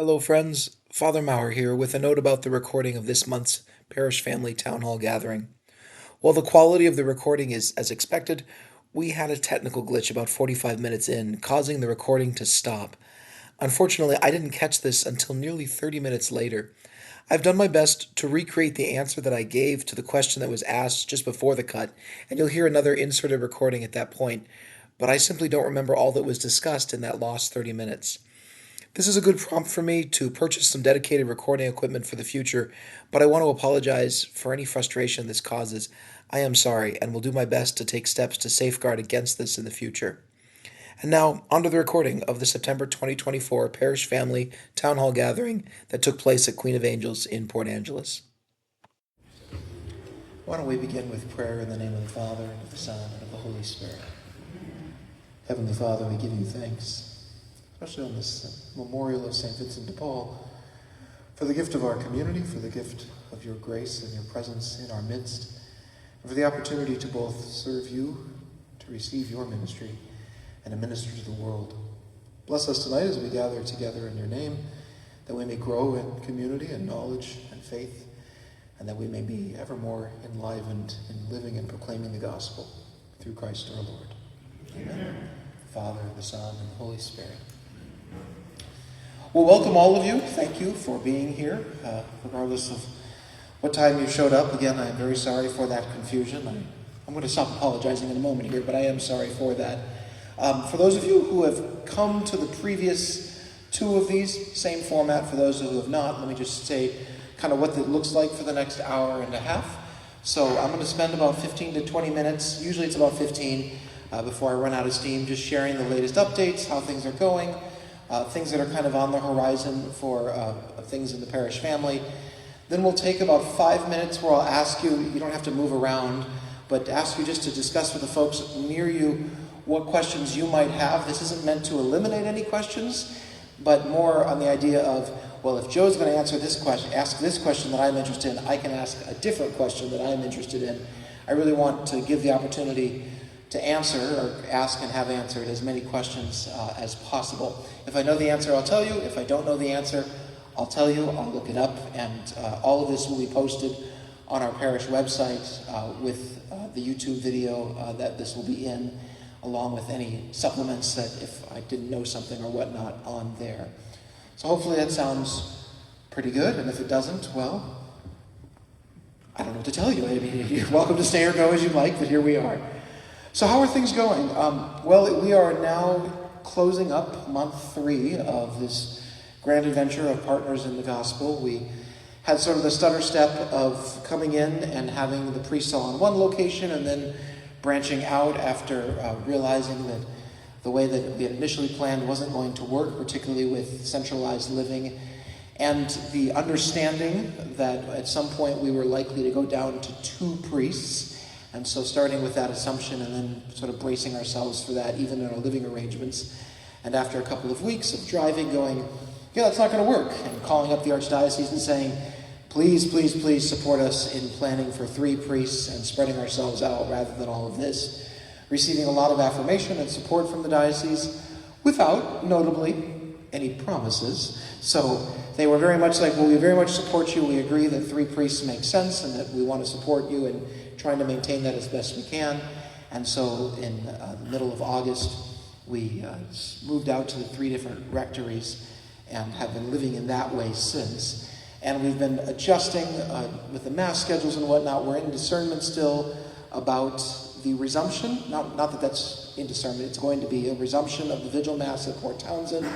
Hello, friends. Father Maurer here with a note about the recording of this month's Parish Family Town Hall gathering. While the quality of the recording is as expected, we had a technical glitch about 45 minutes in, causing the recording to stop. Unfortunately, I didn't catch this until nearly 30 minutes later. I've done my best to recreate the answer that I gave to the question that was asked just before the cut, and you'll hear another inserted recording at that point, but I simply don't remember all that was discussed in that lost 30 minutes. This is a good prompt for me to purchase some dedicated recording equipment for the future, but I want to apologize for any frustration this causes. I am sorry and will do my best to take steps to safeguard against this in the future. And now, on to the recording of the September 2024 Parish Family Town Hall gathering that took place at Queen of Angels in Port Angeles. Why don't we begin with prayer in the name of the Father, and of the Son, and of the Holy Spirit. Heavenly Father, we give you thanks, especially on this memorial of St. Vincent de Paul, for the gift of our community, for the gift of your grace and your presence in our midst, and for the opportunity to both serve you, to receive your ministry, and to minister to the world. Bless us tonight as we gather together in your name, that we may grow in community and knowledge and faith, and that we may be ever more enlivened in living and proclaiming the gospel through Christ our Lord. Amen. The Father, the Son, and the Holy Spirit. Well, welcome all of you. Thank you for being here, regardless of what time you showed up. Again, I am very sorry for that confusion. I'm going to stop apologizing in a moment here, but I am sorry for that. For those of you who have come to the previous two of these, same format. For those who have not, let me just say kind of what it looks like for the next hour and a half. So I'm going to spend about 15 to 20 minutes, usually it's about 15, before I run out of steam, just sharing the latest updates, how things are going, things that are kind of on the horizon for things in the parish family. Then we'll take about 5 minutes where I'll ask you, you don't have to move around, but ask you just to discuss with the folks near you what questions you might have. This isn't meant to eliminate any questions, but more on the idea of, well, if Joe's going to answer this question, ask this question that I'm interested in, I can ask a different question that I'm interested in. I really want to give the opportunity to answer or ask and have answered as many questions as possible. If I know the answer, I'll tell you. If I don't know the answer, I'll tell you. I'll look it up, and all of this will be posted on our parish website with the YouTube video that this will be in, along with any supplements that if I didn't know something or whatnot on there. So hopefully that sounds pretty good, and if it doesn't, well, I don't know what to tell you. I mean, you're welcome to stay or go as you like, but here we are. So how are things going? Well, we are now closing up month 3 of this grand adventure of Partners in the Gospel. We had sort of the stutter step of coming in and having the priests all in one location and then branching out after realizing that the way that we had initially planned wasn't going to work, particularly with centralized living, and the understanding that at some point we were likely to go down to 2 priests. And so starting with that assumption and then sort of bracing ourselves for that, even in our living arrangements. And after a couple of weeks of driving, going, yeah, that's not going to work, and calling up the Archdiocese and saying, please, please, please support us in planning for 3 priests and spreading ourselves out rather than all of this. Receiving a lot of affirmation and support from the diocese without, notably, any promises. So they were very much like, well, we very much support you. We agree that 3 priests make sense and that we want to support you in trying to maintain that as best we can. And so in the middle of August, we moved out to the 3 different rectories and have been living in that way since. And we've been adjusting with the mass schedules and whatnot. We're in discernment still about the resumption. Not that that's in discernment. It's going to be a resumption of the vigil mass at Port Townsend,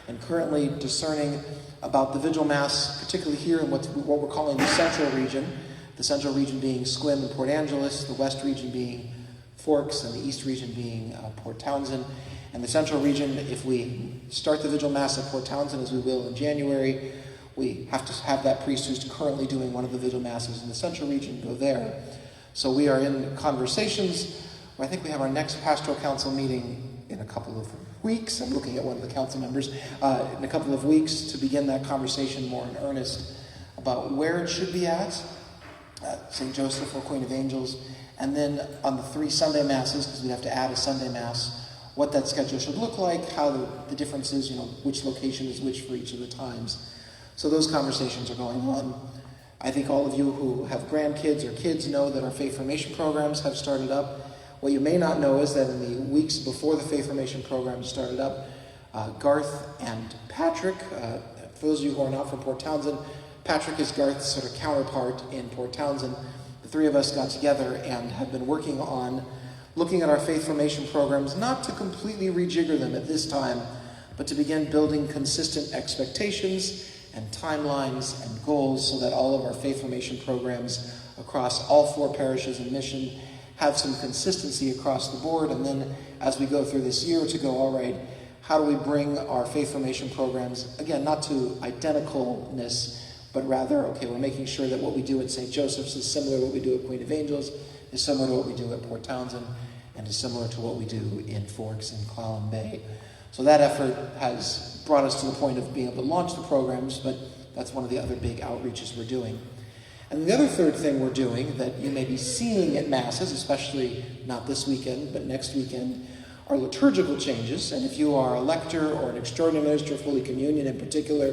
and currently discerning about the vigil mass, particularly here in what we're calling the central region. The central region being Sequim and Port Angeles, the west region being Forks, and the east region being Port Townsend. And the central region, if we start the vigil mass at Port Townsend, as we will in January, we have to have that priest who's currently doing one of the vigil masses in the central region go there. So we are in conversations. I think we have our next pastoral council meeting in a couple of weeks. I'm looking at one of the council members. In a couple of weeks to begin that conversation more in earnest about where it should be at St. Joseph or Queen of Angels, and then on the 3 Sunday masses, because we have to add a Sunday mass, what that schedule should look like, how the differences, which location is which for each of the times. So those conversations are going on. I think all of you who have grandkids or kids know that our faith formation programs have started up. What you may not know is that in the weeks before the faith formation program started up, Garth and Patrick, for those of you who are not from Port Townsend, Patrick is Garth's sort of counterpart in Port Townsend. The three of us got together and have been working on looking at our faith formation programs, not to completely rejigger them at this time, but to begin building consistent expectations and timelines and goals so that all of our faith formation programs across all 4 parishes and mission have some consistency across the board. And then as we go through this year to go, all right, how do we bring our faith formation programs, again, not to identicalness, but rather, okay, we're making sure that what we do at St. Joseph's is similar to what we do at Queen of Angels, is similar to what we do at Port Townsend, and is similar to what we do in Forks and Clallam Bay. So that effort has brought us to the point of being able to launch the programs, but that's one of the other big outreaches we're doing. And the other third thing we're doing that you may be seeing at Masses, especially not this weekend, but next weekend, are liturgical changes. And if you are a lector or an extraordinary minister of Holy Communion in particular,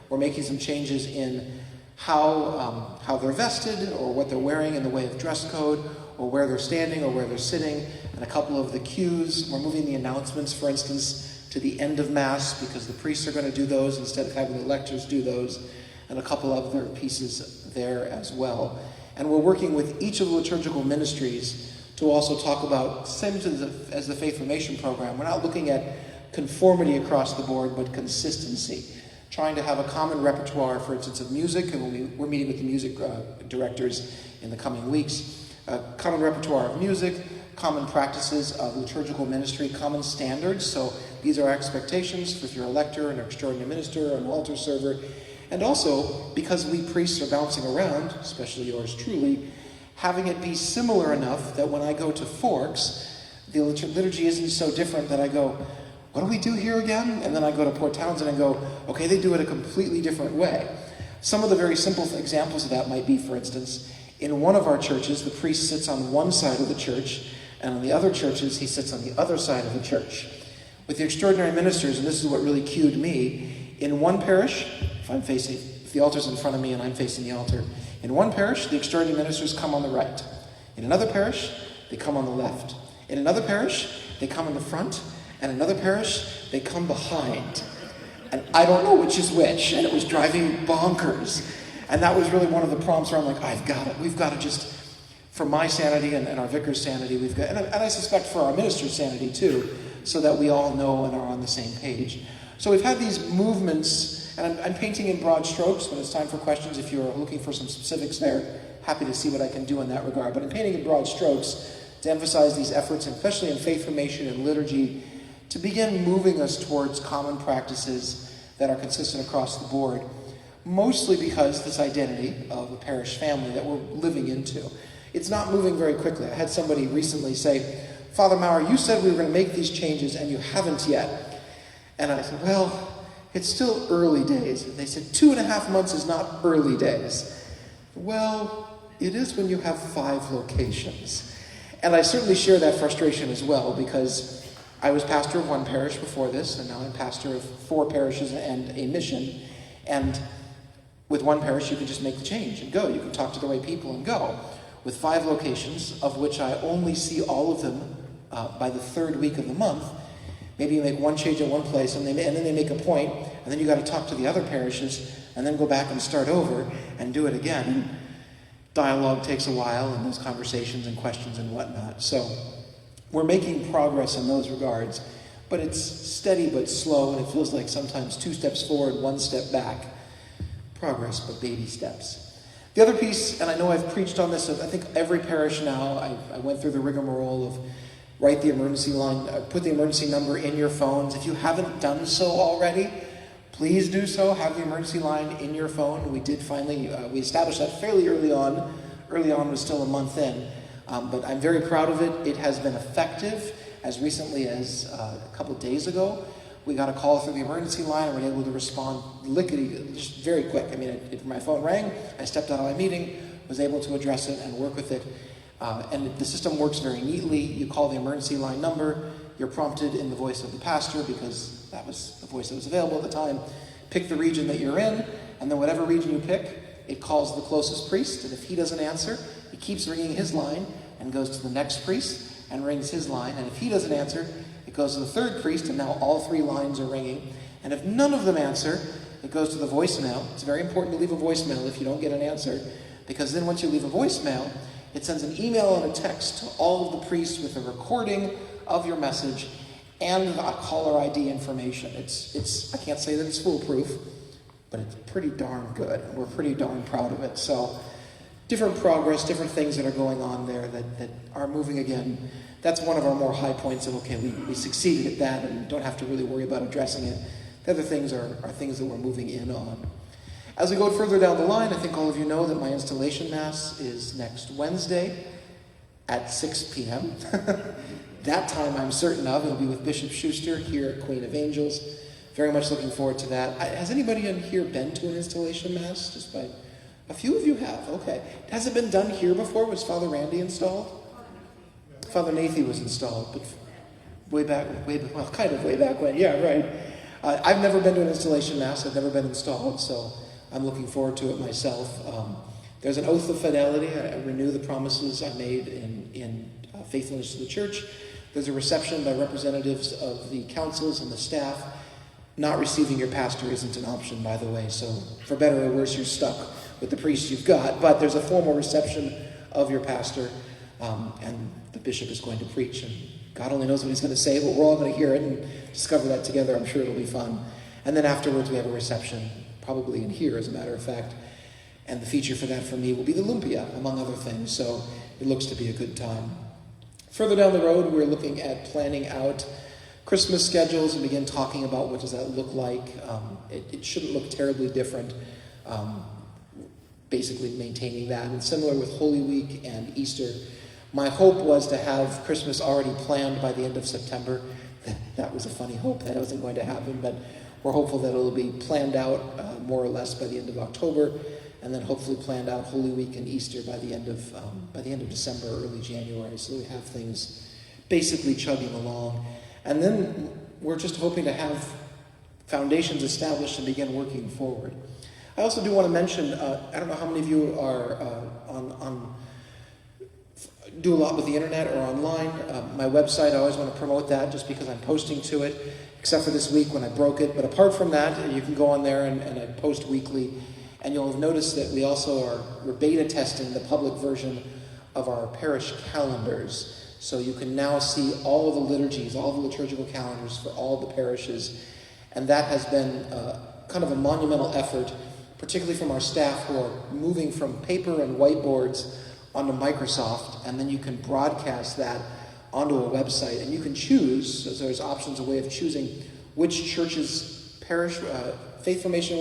we're making some changes in how they're vested or what they're wearing in the way of dress code or where they're standing or where they're sitting, and a couple of the cues. We're moving the announcements, for instance, to the end of Mass because the priests are going to do those instead of having the lectors do those, and a couple of other pieces there as well. And we're working with each of the liturgical ministries to also talk about, same as the faith formation program, we're not looking at conformity across the board, but consistency. Trying to have a common repertoire, for instance, of music, and we're meeting with the music directors in the coming weeks, a common repertoire of music, common practices of liturgical ministry, common standards. So these are our expectations if you're a lector, an extraordinary minister, an altar server. And also, because we priests are bouncing around, especially yours truly, having it be similar enough that when I go to Forks, the liturgy isn't so different that I go, what do we do here again? And then I go to Port Townsend and go, okay, they do it a completely different way. Some of the very simple examples of that might be, for instance, in one of our churches, the priest sits on one side of the church, and in the other churches, he sits on the other side of the church. With the extraordinary ministers, and this is what really cued me, in one parish, if the altar's in front of me and I'm facing the altar, in one parish, the extraordinary ministers come on the right. In another parish, they come on the left. In another parish, they come in the front. And in another parish, they come behind. And I don't know which is which. And it was driving me bonkers. And that was really one of the prompts where I'm like, I've got it. We've got to just, for my sanity and our vicar's sanity, we've got, and I suspect for our minister's sanity too, so that we all know and are on the same page. So we've had these movements. And I'm painting in broad strokes. When it's time for questions, if you're looking for some specifics there, happy to see what I can do in that regard. But I'm painting in broad strokes to emphasize these efforts, especially in faith formation and liturgy, to begin moving us towards common practices that are consistent across the board, mostly because this identity of a parish family that we're living into. It's not moving very quickly. I had somebody recently say, Father Maurer, you said we were going to make these changes and you haven't yet. And I said, well, it's still early days. And they said, 2.5 months is not early days. Well, it is when you have 5 locations. And I certainly share that frustration as well, because I was pastor of one parish before this, and now I'm pastor of 4 parishes and a mission. And with one parish, you can just make the change and go. You can talk to the right people and go. With 5 locations, of which I only see all of them by the 3rd week of the month, maybe you make one change at one place, and then they make a point, and then you got to talk to the other parishes, and then go back and start over and do it again. Dialogue takes a while, and those conversations and questions and whatnot. So we're making progress in those regards, but it's steady but slow, and it feels like sometimes 2 steps forward, 1 step back. Progress, but baby steps. The other piece, and I know I've preached on this, I think every parish now, I went through the rigmarole of write the emergency line, put the emergency number in your phones. If you haven't done so already, please do so. Have the emergency line in your phone. We did finally, we established that fairly early on. Early on was still a month in. But I'm very proud of it. It has been effective. As recently as a couple of days ago, we got a call through the emergency line and were able to respond lickety, just very quick. I mean, my phone rang, I stepped out of my meeting, was able to address it and work with it. And the system works very neatly. You call the emergency line number, you're prompted in the voice of the pastor, because that was the voice that was available at the time. Pick the region that you're in, and then whatever region you pick, it calls the closest priest, and if he doesn't answer, he keeps ringing his line and goes to the next priest and rings his line, and if he doesn't answer, it goes to the third priest, and now all three lines are ringing. And if none of them answer, it goes to the voicemail. It's very important to leave a voicemail if you don't get an answer, because then once you leave a voicemail, it sends an email and a text to all of the priests with a recording of your message and caller ID information. It's I can't say that it's foolproof, but it's pretty darn good. We're pretty darn proud of it. So different progress, different things that are going on there that are moving again. That's one of our more high points of, okay, we succeeded at that and don't have to really worry about addressing it. The other things are things that we're moving in on. As we go further down the line, I think all of you know that my installation mass is next Wednesday at 6 p.m. That time I'm certain of. It'll be with Bishop Schuster here at Queen of Angels. Very much looking forward to that. Has anybody in here been to an installation mass? Just by a few of you have. Okay. Has it been done here before? Was Father Randy installed? Father Nathy was installed, but way back when. Yeah, right. I've never been to an installation mass. I've never been installed, so I'm looking forward to it myself. There's an oath of fidelity. I renew the promises I made in faithfulness to the church. There's a reception by representatives of the councils and the staff. Not receiving your pastor isn't an option, by the way, so for better or worse, you're stuck with the priest you've got. But there's a formal reception of your pastor, and the bishop is going to preach, and God only knows what he's going to say, but we're all going to hear it and discover that together. I'm sure it'll be fun. And then afterwards, we have a reception, probably in here, as a matter of fact. And the feature for that for me will be the Olympia, among other things. So it looks to be a good time. Further down the road, we're looking at planning out Christmas schedules and begin talking about what does that look like. It shouldn't look terribly different. Basically maintaining that. And similar with Holy Week and Easter. My hope was to have Christmas already planned by the end of September. That was a funny hope. That wasn't going to happen, but we're hopeful that it'll be planned out more or less by the end of October, and then hopefully planned out Holy Week and Easter by the end of December, early January, so we have things basically chugging along. And then we're just hoping to have foundations established and begin working forward. I also do want to mention, I don't know how many of you are do a lot with the internet or online. My website, I always want to promote that just because I'm posting to it, except for this week when I broke it. But apart from that, you can go on there and I post weekly. And you'll have noticed that we're beta testing the public version of our parish calendars. So you can now see all of the liturgies, all the liturgical calendars for all the parishes. And that has been kind of a monumental effort, particularly from our staff who are moving from paper and whiteboards onto Microsoft, and then you can broadcast that onto a website, and you can choose, so there's options, a way of choosing which church's parish, faith formation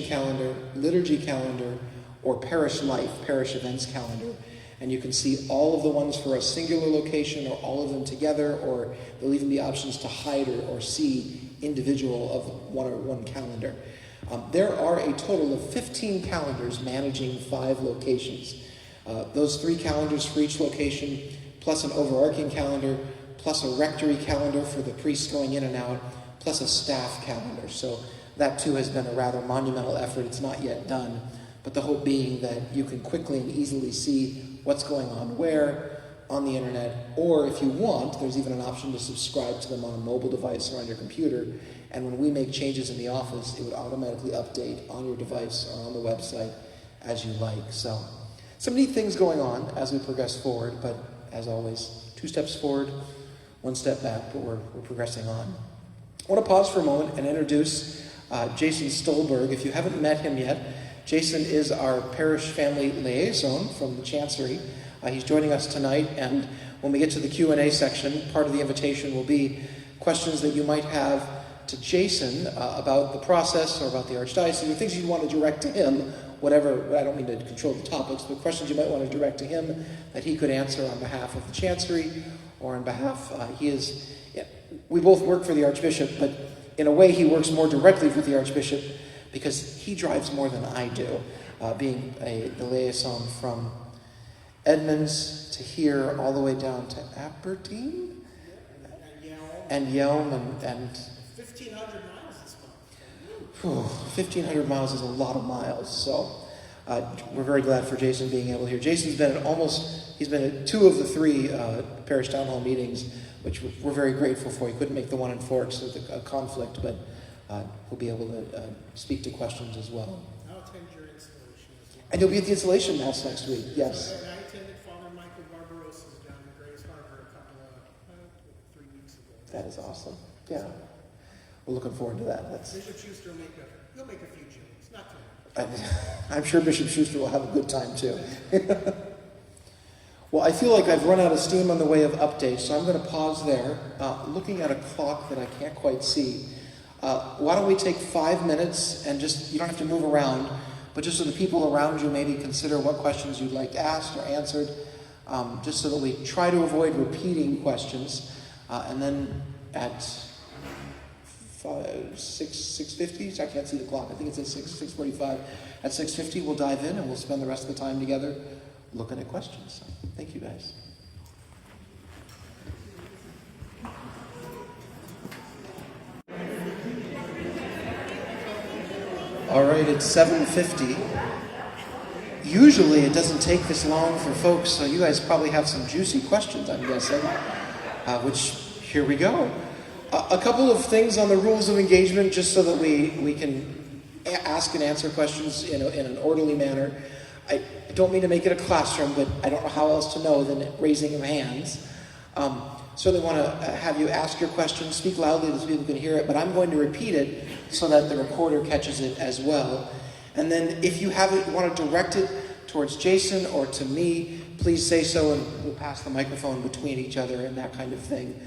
calendar, liturgy calendar, or parish life, parish events calendar. And you can see all of the ones for a singular location or all of them together, or there'll even be options to hide or see individual of one calendar. There are a total of 15 calendars managing 5 locations. Those 3 calendars for each location, plus an overarching calendar, plus a rectory calendar for the priests going in and out, plus a staff calendar. So that too has been a rather monumental effort. It's not yet done, but the hope being that you can quickly and easily see what's going on where on the internet, or if you want, there's even an option to subscribe to them on a mobile device or on your computer. And when we make changes in the office, it would automatically update on your device or on the website as you like. So some neat things going on as we progress forward, but as always, 2 steps forward, 1 step back, but we're progressing on. I want to pause for a moment and introduce Jason Stolberg. If you haven't met him yet, Jason is our parish family liaison from the chancery. He's joining us tonight, and when we get to the Q&A section, part of the invitation will be questions that you might have to Jason about the process or about the archdiocese, or things you want to direct to him, whatever. I don't mean to control the topics, but questions you might want to direct to him that he could answer on behalf of the chancery or on behalf, we both work for the archbishop, but in a way he works more directly with the archbishop because he drives more than I do, being the liaison from Edmonds to here, all the way down to Aberdeen? And Yelm and 1,500 miles this month. 1,500 miles is a lot of miles, so we're very glad for Jason being able to hear. Jason's been he's been at 2 of the 3 parish town hall meetings, which we're very grateful for. He couldn't make the one in Forks with a conflict, but he'll be able to speak to questions as well. I'll attend your installation as well. And you'll be at the installation mass next week, yes. So, I attended Father Michael Barbarossa's down in Grays Harbor a couple of 3 weeks ago. That is awesome. Yeah. We're looking forward to that. Bishop Schuster will make a few jokes, not too much. I'm sure Bishop Schuster will have a good time too. Well, I feel like I've run out of steam on the way of updates, so I'm going to pause there. Looking at a clock that I can't quite see. Why don't we take 5 minutes and you don't have to move around, but just so the people around you maybe consider what questions you'd like asked or answered, just so that we try to avoid repeating questions. And then at 6:50, I can't see the clock, I think it's at 6:45. At 6:50 we'll dive in and we'll spend the rest of the time together looking at questions. So, thank you guys. All right, it's 7:50. Usually it doesn't take this long for folks, so you guys probably have some juicy questions, I'm guessing, which, here we go. A couple of things on the rules of engagement, just so that we can ask and answer questions in an orderly manner. I don't mean to make it a classroom, but I don't know how else to know than raising of hands. Certainly want to have you ask your question, speak loudly so people can hear it, but I'm going to repeat it so that the recorder catches it as well. And then if you want to direct it towards Jason or to me, please say so, and we'll pass the microphone between each other and that kind of thing.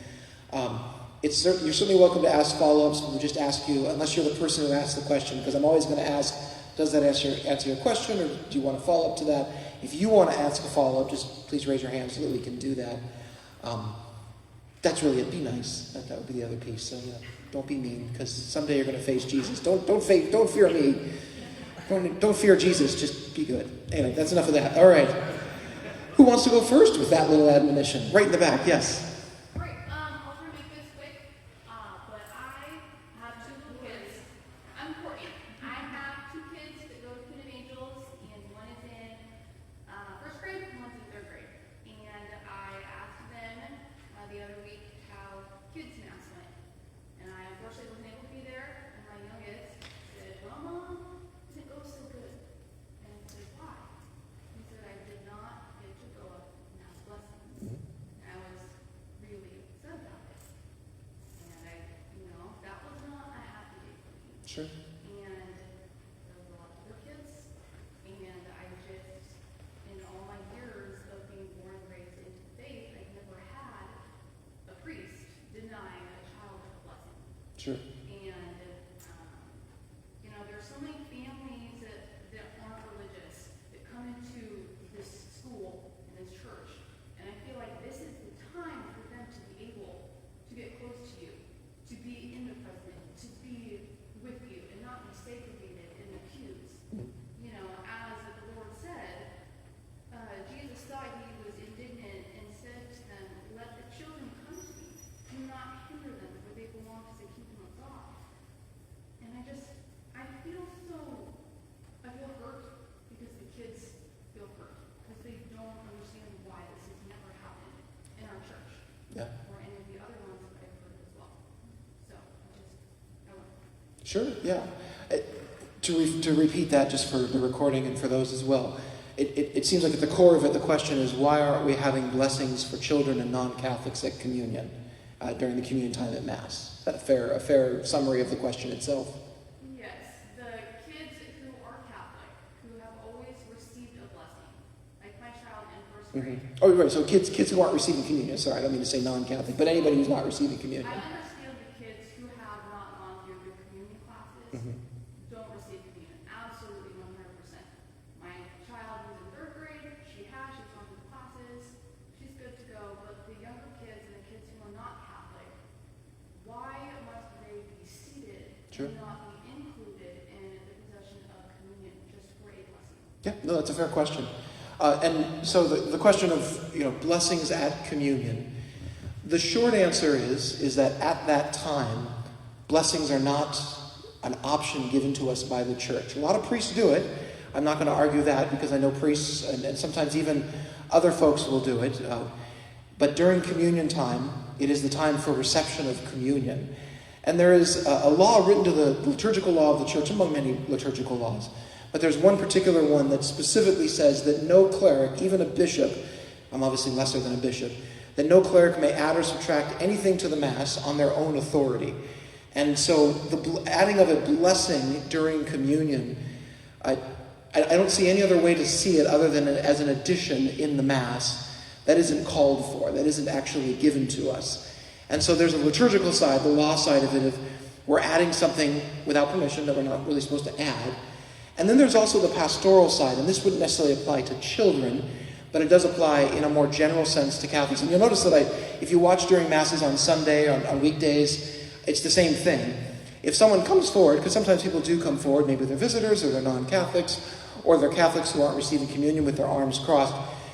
You're certainly welcome to ask follow-ups. We'll just ask you, unless you're the person who asked the question, because I'm always going to ask, does that answer your question, or do you want to follow up to that? If you want to ask a follow-up, just please raise your hand so that we can do that. That's really it. Be nice. That would be the other piece. So don't be mean, because someday you're going to face Jesus. Don't fear me. Don't fear Jesus. Just be good. Anyway, that's enough of that. All right. Who wants to go first with that little admonition? Right in the back. Yes. Sure. And there was a lot of other kids, and I just, in all my years of being born and raised into faith, I've never had a priest deny a child a blessing. Sure. And, there's so many families that aren't religious that come into this school and this church, and I feel like this is the time for them to be able to get close to you, to be in the present, to be with you and not be segregated and accused. As the Lord said, Jesus thought he was indignant and said to them, let the children come to me. Do not hinder them, for they belong to the kingdom of God. And I feel hurt because the kids feel hurt, because they don't understand why this has never happened in our church. Yeah. Or any of the other ones that I've heard as well. So, I want Sure, yeah. To repeat that just for the recording and for those as well, it seems like at the core of it, the question is, why aren't we having blessings for children and non-Catholics at communion during the communion time at Mass? Is that a fair summary of the question itself? Yes, the kids who are Catholic, who have always received a blessing, like my child in first grade. Mm-hmm. Oh, right, so kids who aren't receiving communion. Sorry, I don't mean to say non-Catholic, but anybody who's not receiving communion. I understand the kids who have not gone through the communion classes don't receive communion. Absolutely 100%. My child who's in third grade, she's gone through the classes, she's good to go, but the younger kids and the kids who are not Catholic, why must they be seated Sure. and not be included in the possession of communion just for a blessing? Yeah, no, that's a fair question. And so the question of blessings at communion, the short answer is that at that time, blessings are not an option given to us by the church. A lot of priests do it. I'm not going to argue that because I know priests and sometimes even other folks will do it. But during communion time, it is the time for reception of communion. And there is a law written to the liturgical law of the church, among many liturgical laws. But there's one particular one that specifically says that no cleric, even a bishop, I'm obviously lesser than a bishop, that no cleric may add or subtract anything to the Mass on their own authority. And so the adding of a blessing during communion, I don't see any other way to see it other than as an addition in the Mass that isn't called for, that isn't actually given to us. And so there's a liturgical side, the law side of it, if we're adding something without permission that we're not really supposed to add. And then there's also the pastoral side, and this wouldn't necessarily apply to children, but it does apply in a more general sense to Catholics. And you'll notice that if you watch during Masses on Sunday, on weekdays, it's the same thing. If someone comes forward, because sometimes people do come forward, maybe they're visitors or they're non-Catholics, or they're Catholics who aren't receiving communion with their arms crossed,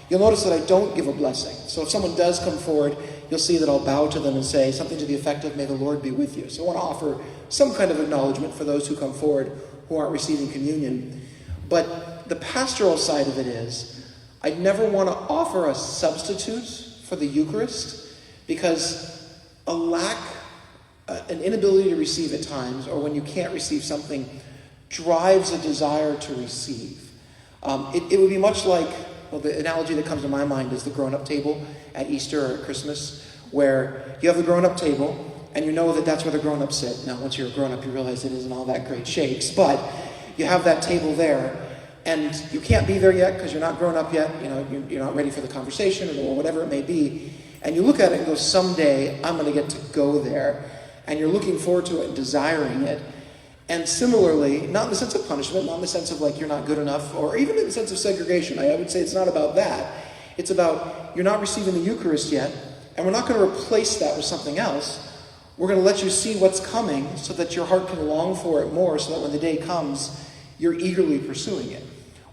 you'll notice that I don't give a blessing. So if someone does come forward, you'll see that I'll bow to them and say something to the effect of, "May the Lord be with you." So I want to offer some kind of acknowledgement for those who come forward who aren't receiving communion. But the pastoral side of it is, I never want to offer a substitute for the Eucharist, because a lack, an inability to receive at times, or when you can't receive something, drives a desire to receive. It would be much like, well, the analogy that comes to my mind is the grown-up table at Easter or at Christmas, where you have the grown-up table, and you know that that's where the grown-ups sit. Now, once you're a grown-up, you realize it isn't all that great shakes, but you have that table there, and you can't be there yet because you're not grown up yet. You're not ready for the conversation or whatever it may be. And you look at it and go, someday I'm going to get to go there. And you're looking forward to it and desiring it. And similarly, not in the sense of punishment, not in the sense of like you're not good enough, or even in the sense of segregation. I would say it's not about that. It's about you're not receiving the Eucharist yet, and we're not going to replace that with something else. We're going to let you see what's coming so that your heart can long for it more, so that when the day comes, you're eagerly pursuing it.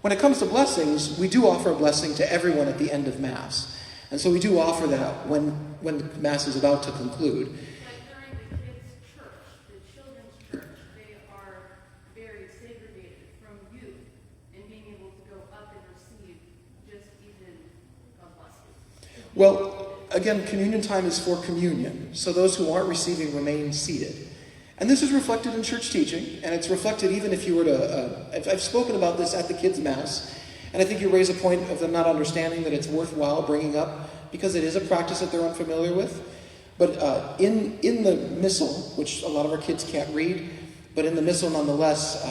When it comes to blessings, we do offer a blessing to everyone at the end of Mass. And so we do offer that when the Mass is about to conclude. Like during the kids' church, the children's church, they are very segregated from youth, and being able to go up and receive just even a blessing. Well, again, communion time is for communion. So those who aren't receiving remain seated. And this is reflected in church teaching, and it's reflected even if you were to... I've spoken about this at the kids' Mass, and I think you raise a point of them not understanding that it's worthwhile bringing up, because it is a practice that they're unfamiliar with. But in the Missal, which a lot of our kids can't read, but in the Missal nonetheless,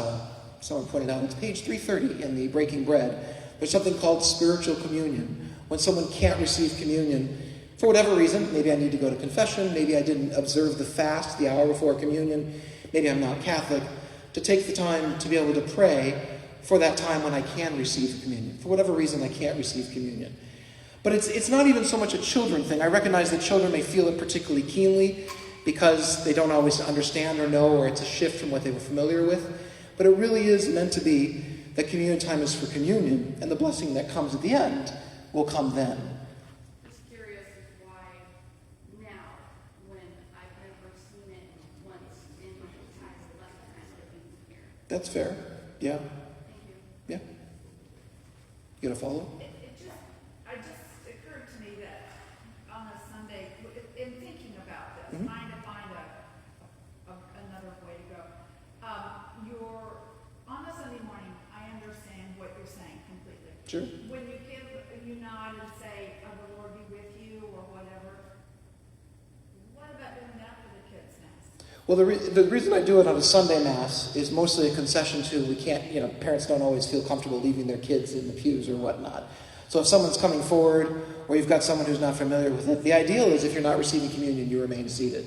someone pointed out, it's page 330 in the Breaking Bread, there's something called spiritual communion. When someone can't receive communion, for whatever reason, maybe I need to go to confession, maybe I didn't observe the fast the hour before communion, maybe I'm not Catholic, to take the time to be able to pray for that time when I can receive communion. For whatever reason, I can't receive communion. But it's not even so much a children thing. I recognize that children may feel it particularly keenly because they don't always understand or know, or it's a shift from what they were familiar with. But it really is meant to be that communion time is for communion, and the blessing that comes at the end will come then. Just curious why now, when I've never seen it once in my entire lifetime of being here. That's fair. Yeah. Thank you. Yeah. You gonna follow? It just occurred to me that on a Sunday, in thinking about this, Mhm. trying to find another way to go, on a Sunday morning, I understand what you're saying completely. Sure. When you nod and say, "Oh, the Lord be with you," or whatever, what about doing that for the kids' Mass? Well, the reason I do it on a Sunday Mass is mostly a concession to we can't, parents don't always feel comfortable leaving their kids in the pews or whatnot. So if someone's coming forward, or you've got someone who's not familiar with it, the ideal is if you're not receiving communion, you remain seated.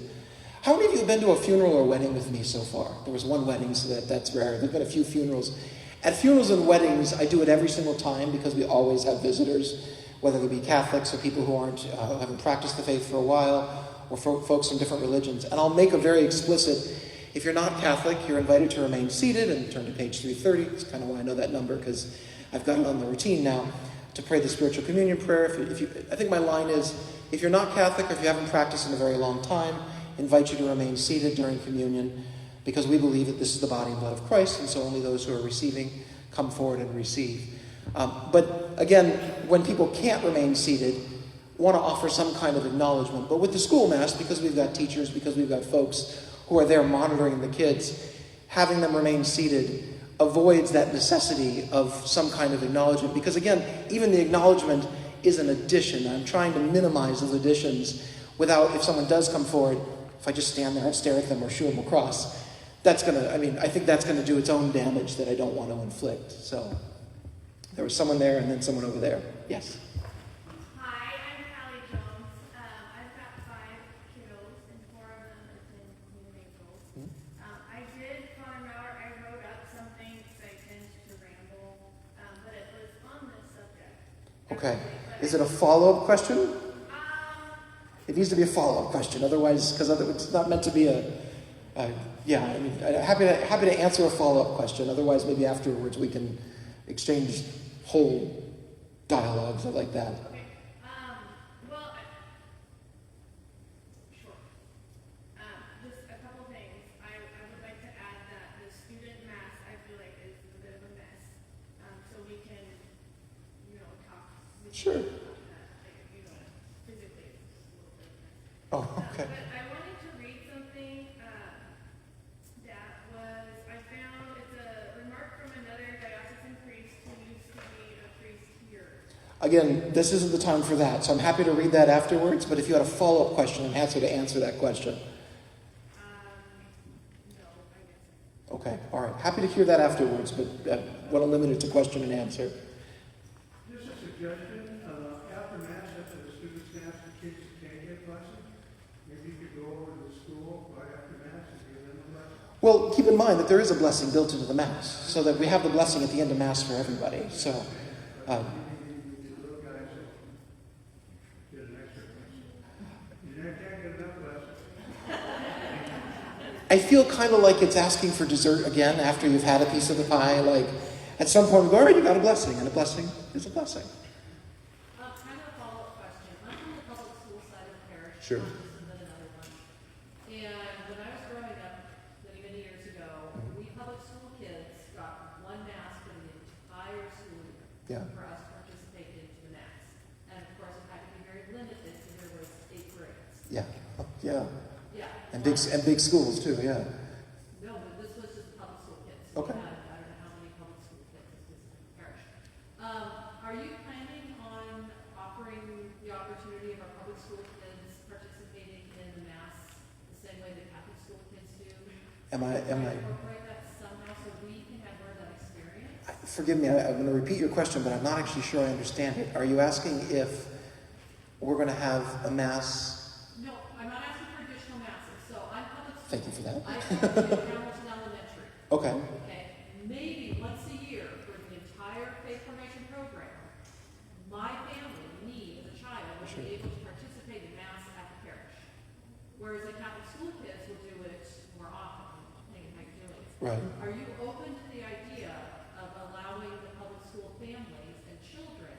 How many of you have been to a funeral or wedding with me so far? There was one wedding, so that's rare. There've been a few funerals. At funerals and weddings, I do it every single time because we always have visitors, whether they be Catholics or people who haven't practiced the faith for a while, or folks from different religions. And I'll make a very explicit, if you're not Catholic, you're invited to remain seated, and turn to page 330. It's kind of why I know that number, because I've got it on the routine now. to pray the spiritual communion prayer. I think my line is, if you're not Catholic or if you haven't practiced in a very long time, invite you to remain seated during communion, because we believe that this is the body and blood of Christ, and so only those who are receiving come forward and receive. But again, when people can't remain seated, want to offer some kind of acknowledgement. But with the school mass, because we've got teachers, because we've got folks who are there monitoring the kids, having them remain seated avoids that necessity of some kind of acknowledgement. Because again, even the acknowledgement is an addition. I'm trying to minimize those additions without, if someone does come forward, if I just stand there and stare at them or shoo them across, I think that's going to do its own damage that I don't want to inflict. So there was someone there and then someone over there. Yes? Hi, I'm Callie Jones. I've got 5 kiddos, and 4 of them attend community schools. I wrote up something because I tend to ramble, but it was on this subject. Okay. Is it a follow-up question? It needs to be a follow-up question, otherwise, because it's not meant to be happy to answer a follow-up question. Otherwise, maybe afterwards we can exchange whole dialogues like that. Okay. Sure. Just a couple things. I would like to add that the student mass, I feel like, is a bit of a mess. So we can, talk. Sure. About that. Physically, it's just a little bit of a mess. Oh, okay. But I wanted to read something I found, it's a remark from another diocesan priest who used to be a priest here. Again, this isn't the time for that, so I'm happy to read that afterwards, but if you had a follow-up question, I'm happy to answer that question. No, I guess. Okay, all right. Happy to hear that afterwards, but want to limit it to question and answer. Just a suggestion, after Mass, after the students Mass, the kids who can't get blessing, maybe you could go over to the school right after Mass and give them a blessing. Well, keep in mind that there is a blessing built into the Mass, so that we have the blessing at the end of Mass for everybody. So, The little guys get an extra blessing. You can't get enough blessing. I feel kind of like it's asking for dessert again after you've had a piece of the pie. Like, at some point we go, all right, you got a blessing, and a blessing is a blessing. Kind of a follow-up question. I'm from the public school side of the parish. Sure. This is another one. And when I was growing up, many, many years ago, we public school kids got one mass for the entire school year Yeah. for us to participate into the mass. And of course, it had to be very limited because there was 8 grades. Yeah, yeah. Yeah. And big schools too, yeah. No, but this was just public school kids. Okay. We had, I don't know how many public school kids this is in the parish. Are you planning on offering the opportunity of our public school kids participating in the mass the same way that Catholic school kids do? Am I? Incorporate that somehow so we can have more of that experience? Forgive me, I'm going to repeat your question, but I'm not actually sure I understand it. Are you asking if we're going to have a Mass? No, I'm not asking for additional masses. So I'm public school. Thank you for that. I teach in Hamilton Elementary. Okay. Okay, maybe once a year for the entire faith formation program, my family, me as a child, will Sure. be able to participate in mass at the parish. Whereas the Catholic school kids will do it more often, depending on how you're doing it. Right. Are you open to the idea of allowing the public school families and children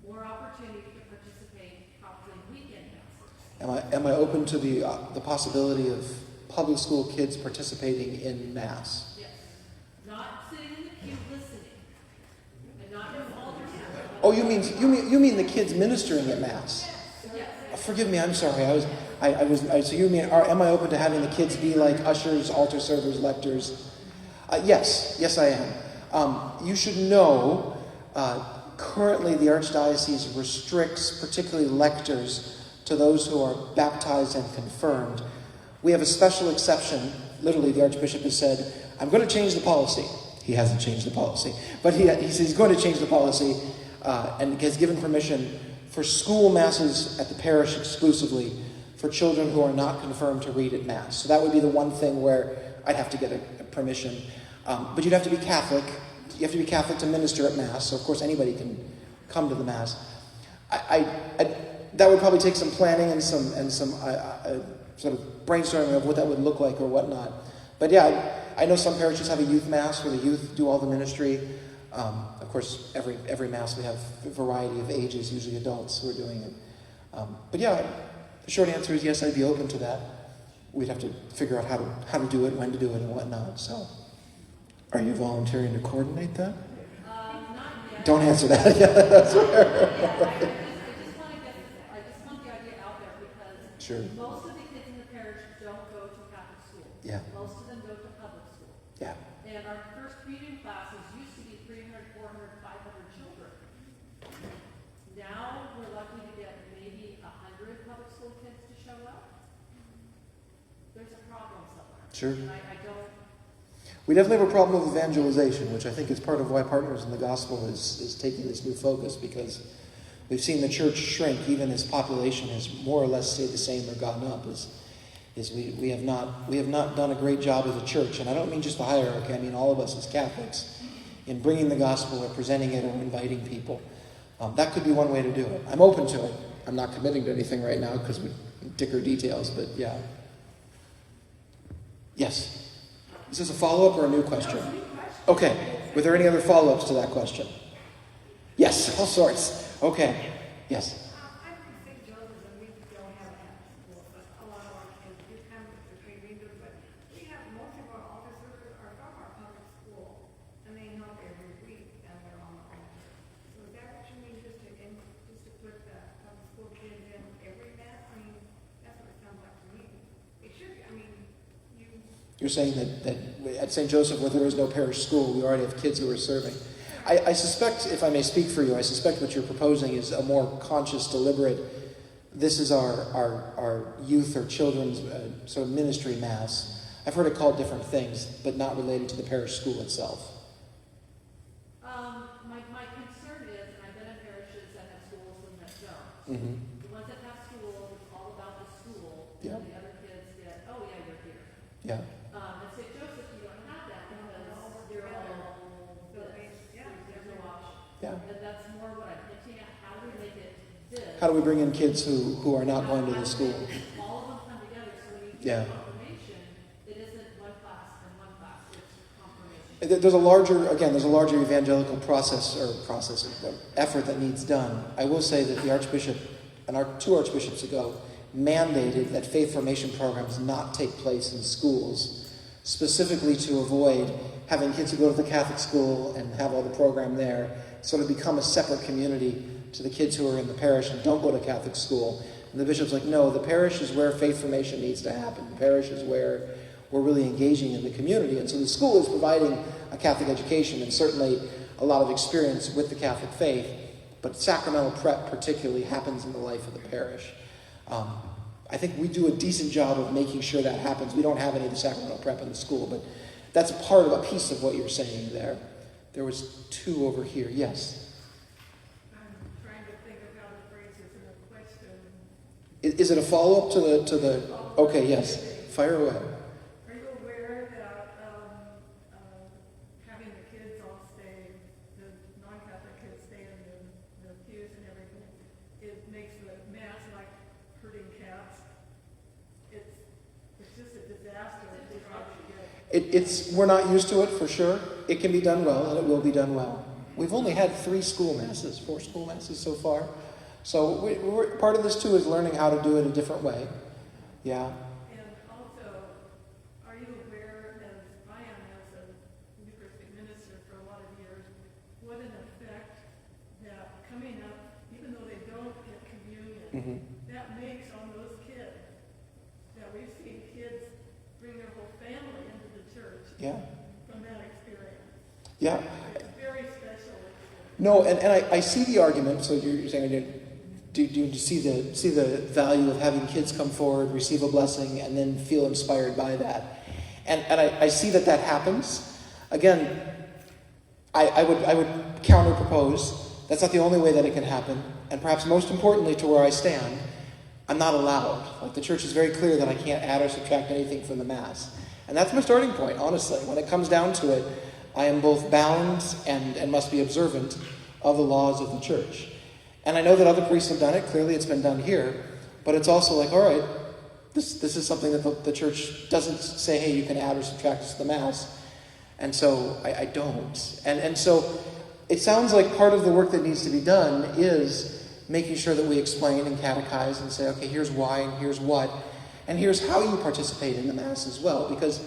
more opportunity to participate probably in weekend masses? Am I open to the possibility of public school kids participating in Mass? Yes. Not sitting in the pew listening, and not in altar sermon. Oh, you mean the kids ministering at Mass? Yes. Forgive me, I'm sorry. So you mean, am I open to having the kids be like ushers, altar servers, lectors? Yes, I am. You should know, currently the Archdiocese restricts particularly lectors to those who are baptized and confirmed. We have a special exception. Literally, the Archbishop has said, I'm going to change the policy. He hasn't changed the policy. But he says he's going to change the policy and has given permission for school masses at the parish exclusively for children who are not confirmed to read at Mass. So that would be the one thing where I'd have to get a permission. But you'd have to be Catholic. You have to be Catholic to minister at Mass. So, of course, anybody can come to the Mass. That would probably take some planning and some sort of brainstorming of what that would look like or whatnot. But yeah, I know some parishes have a youth Mass where the youth do all the ministry. Of course, every Mass we have a variety of ages, usually adults who are doing it. But yeah, the short answer is yes, I'd be open to that. We'd have to figure out how to do it, when to do it, and whatnot. So, are you volunteering to coordinate that? Not yet. Don't answer that. Yeah, that's fair. I just want the idea out there because Sure. most of the kids in the parish don't go to Catholic school. Yeah. Most of them go to public school. Yeah. And our first communion classes used to be 300, 400, 500 children. Now we're lucky to get maybe 100 public school kids to show up. There's a problem somewhere. Sure. And I don't. We definitely have a problem with evangelization, which I think is part of why Partners in the Gospel is taking this new focus, because we've seen the church shrink even as population has more or less stayed the same or gone up. We have not done a great job as a church, and I don't mean just the hierarchy, I mean all of us as Catholics, in bringing the gospel or presenting it or inviting people. That could be one way to do it. I'm open to it. I'm not committing to anything right now because we dicker details, but yeah. Yes. Is this a follow-up or a new question? Okay. Were there any other follow-ups to that question? Yes, all sorts. Okay. Yes. I'm from St. Joseph, and we don't have a school, but a lot of our kids do come to trade windows, but we have most of our officers are from our public school, and they help every week, and they're on the altar. So is that what you mean, just to put the public school kids in every mass? I mean, that's what it sounds like to me. It should be, I mean, You're saying that at St. Joseph, where there is no parish school, we already have kids who are serving. I suspect, if I may speak for you, I suspect what you're proposing is a more conscious, deliberate, this is our youth or children's sort of ministry mass. I've heard it called different things, but not related to the parish school itself. My concern is, and I've been in parishes that have schools and that don't. Mm-hmm. The ones that have schools, it's all about the school. Yeah. And the other kids get, oh yeah, you're here. Yeah. At St. Joseph, you don't have that because you're all, there's no option. Yeah. And that's more what I'm hinting at. How do we make it this? How do we bring in kids who are not going to the school? All of them come together, so when you do Yeah. confirmation, it isn't one class and one class, it's confirmation. There's a larger evangelical process effort that needs done. I will say that the Archbishop, and our two archbishops ago, mandated that faith formation programs not take place in schools, specifically to avoid having kids who go to the Catholic school and have all the program there, sort of become a separate community to the kids who are in the parish and don't go to Catholic school. And the bishop's like, no, the parish is where faith formation needs to happen. The parish is where we're really engaging in the community. And so the school is providing a Catholic education and certainly a lot of experience with the Catholic faith, but sacramental prep particularly happens in the life of the parish. I think we do a decent job of making sure that happens. We don't have any of the sacramental prep in the school, but that's a piece of what you're saying there. There was two over here. Yes. I'm trying to think of how to phrase this in a question. Is it a follow-up to the? Okay. Yes. Fire away. Are you aware that having the kids all stay, the non-Catholic kids stay in the pews and everything, it makes the mass like herding cats? It's just a disaster. We're not used to it for sure. It can be done well, and it will be done well. We've only had 4 school masses so far. So we're, part of this too is learning how to do it a different way. Yeah. And also, are you aware, as I am as a Eucharistic minister for a lot of years, what an effect that coming up, even though they don't get communion, that makes on those kids? That we've seen kids bring their whole family into the church from that experience. Yeah. It's very special experience. No, and I see the argument. So you're saying, do you see the value of having kids come forward, receive a blessing, and then feel inspired by that? And I see that happens. Again, I would counter propose that's not the only way that it can happen. And perhaps most importantly, to where I stand, I'm not allowed. Like the church is very clear that I can't add or subtract anything from the Mass. And that's my starting point, honestly. When it comes down to it, I am both bound and must be observant of the laws of the church. And I know that other priests have done it. Clearly it's been done here. But it's also like, all right, this is something that the church doesn't say, hey, you can add or subtract to the Mass. And so I don't. And so it sounds like part of the work that needs to be done is making sure that we explain and catechize and say, okay, here's why and here's what, and here's how you participate in the Mass as well. Because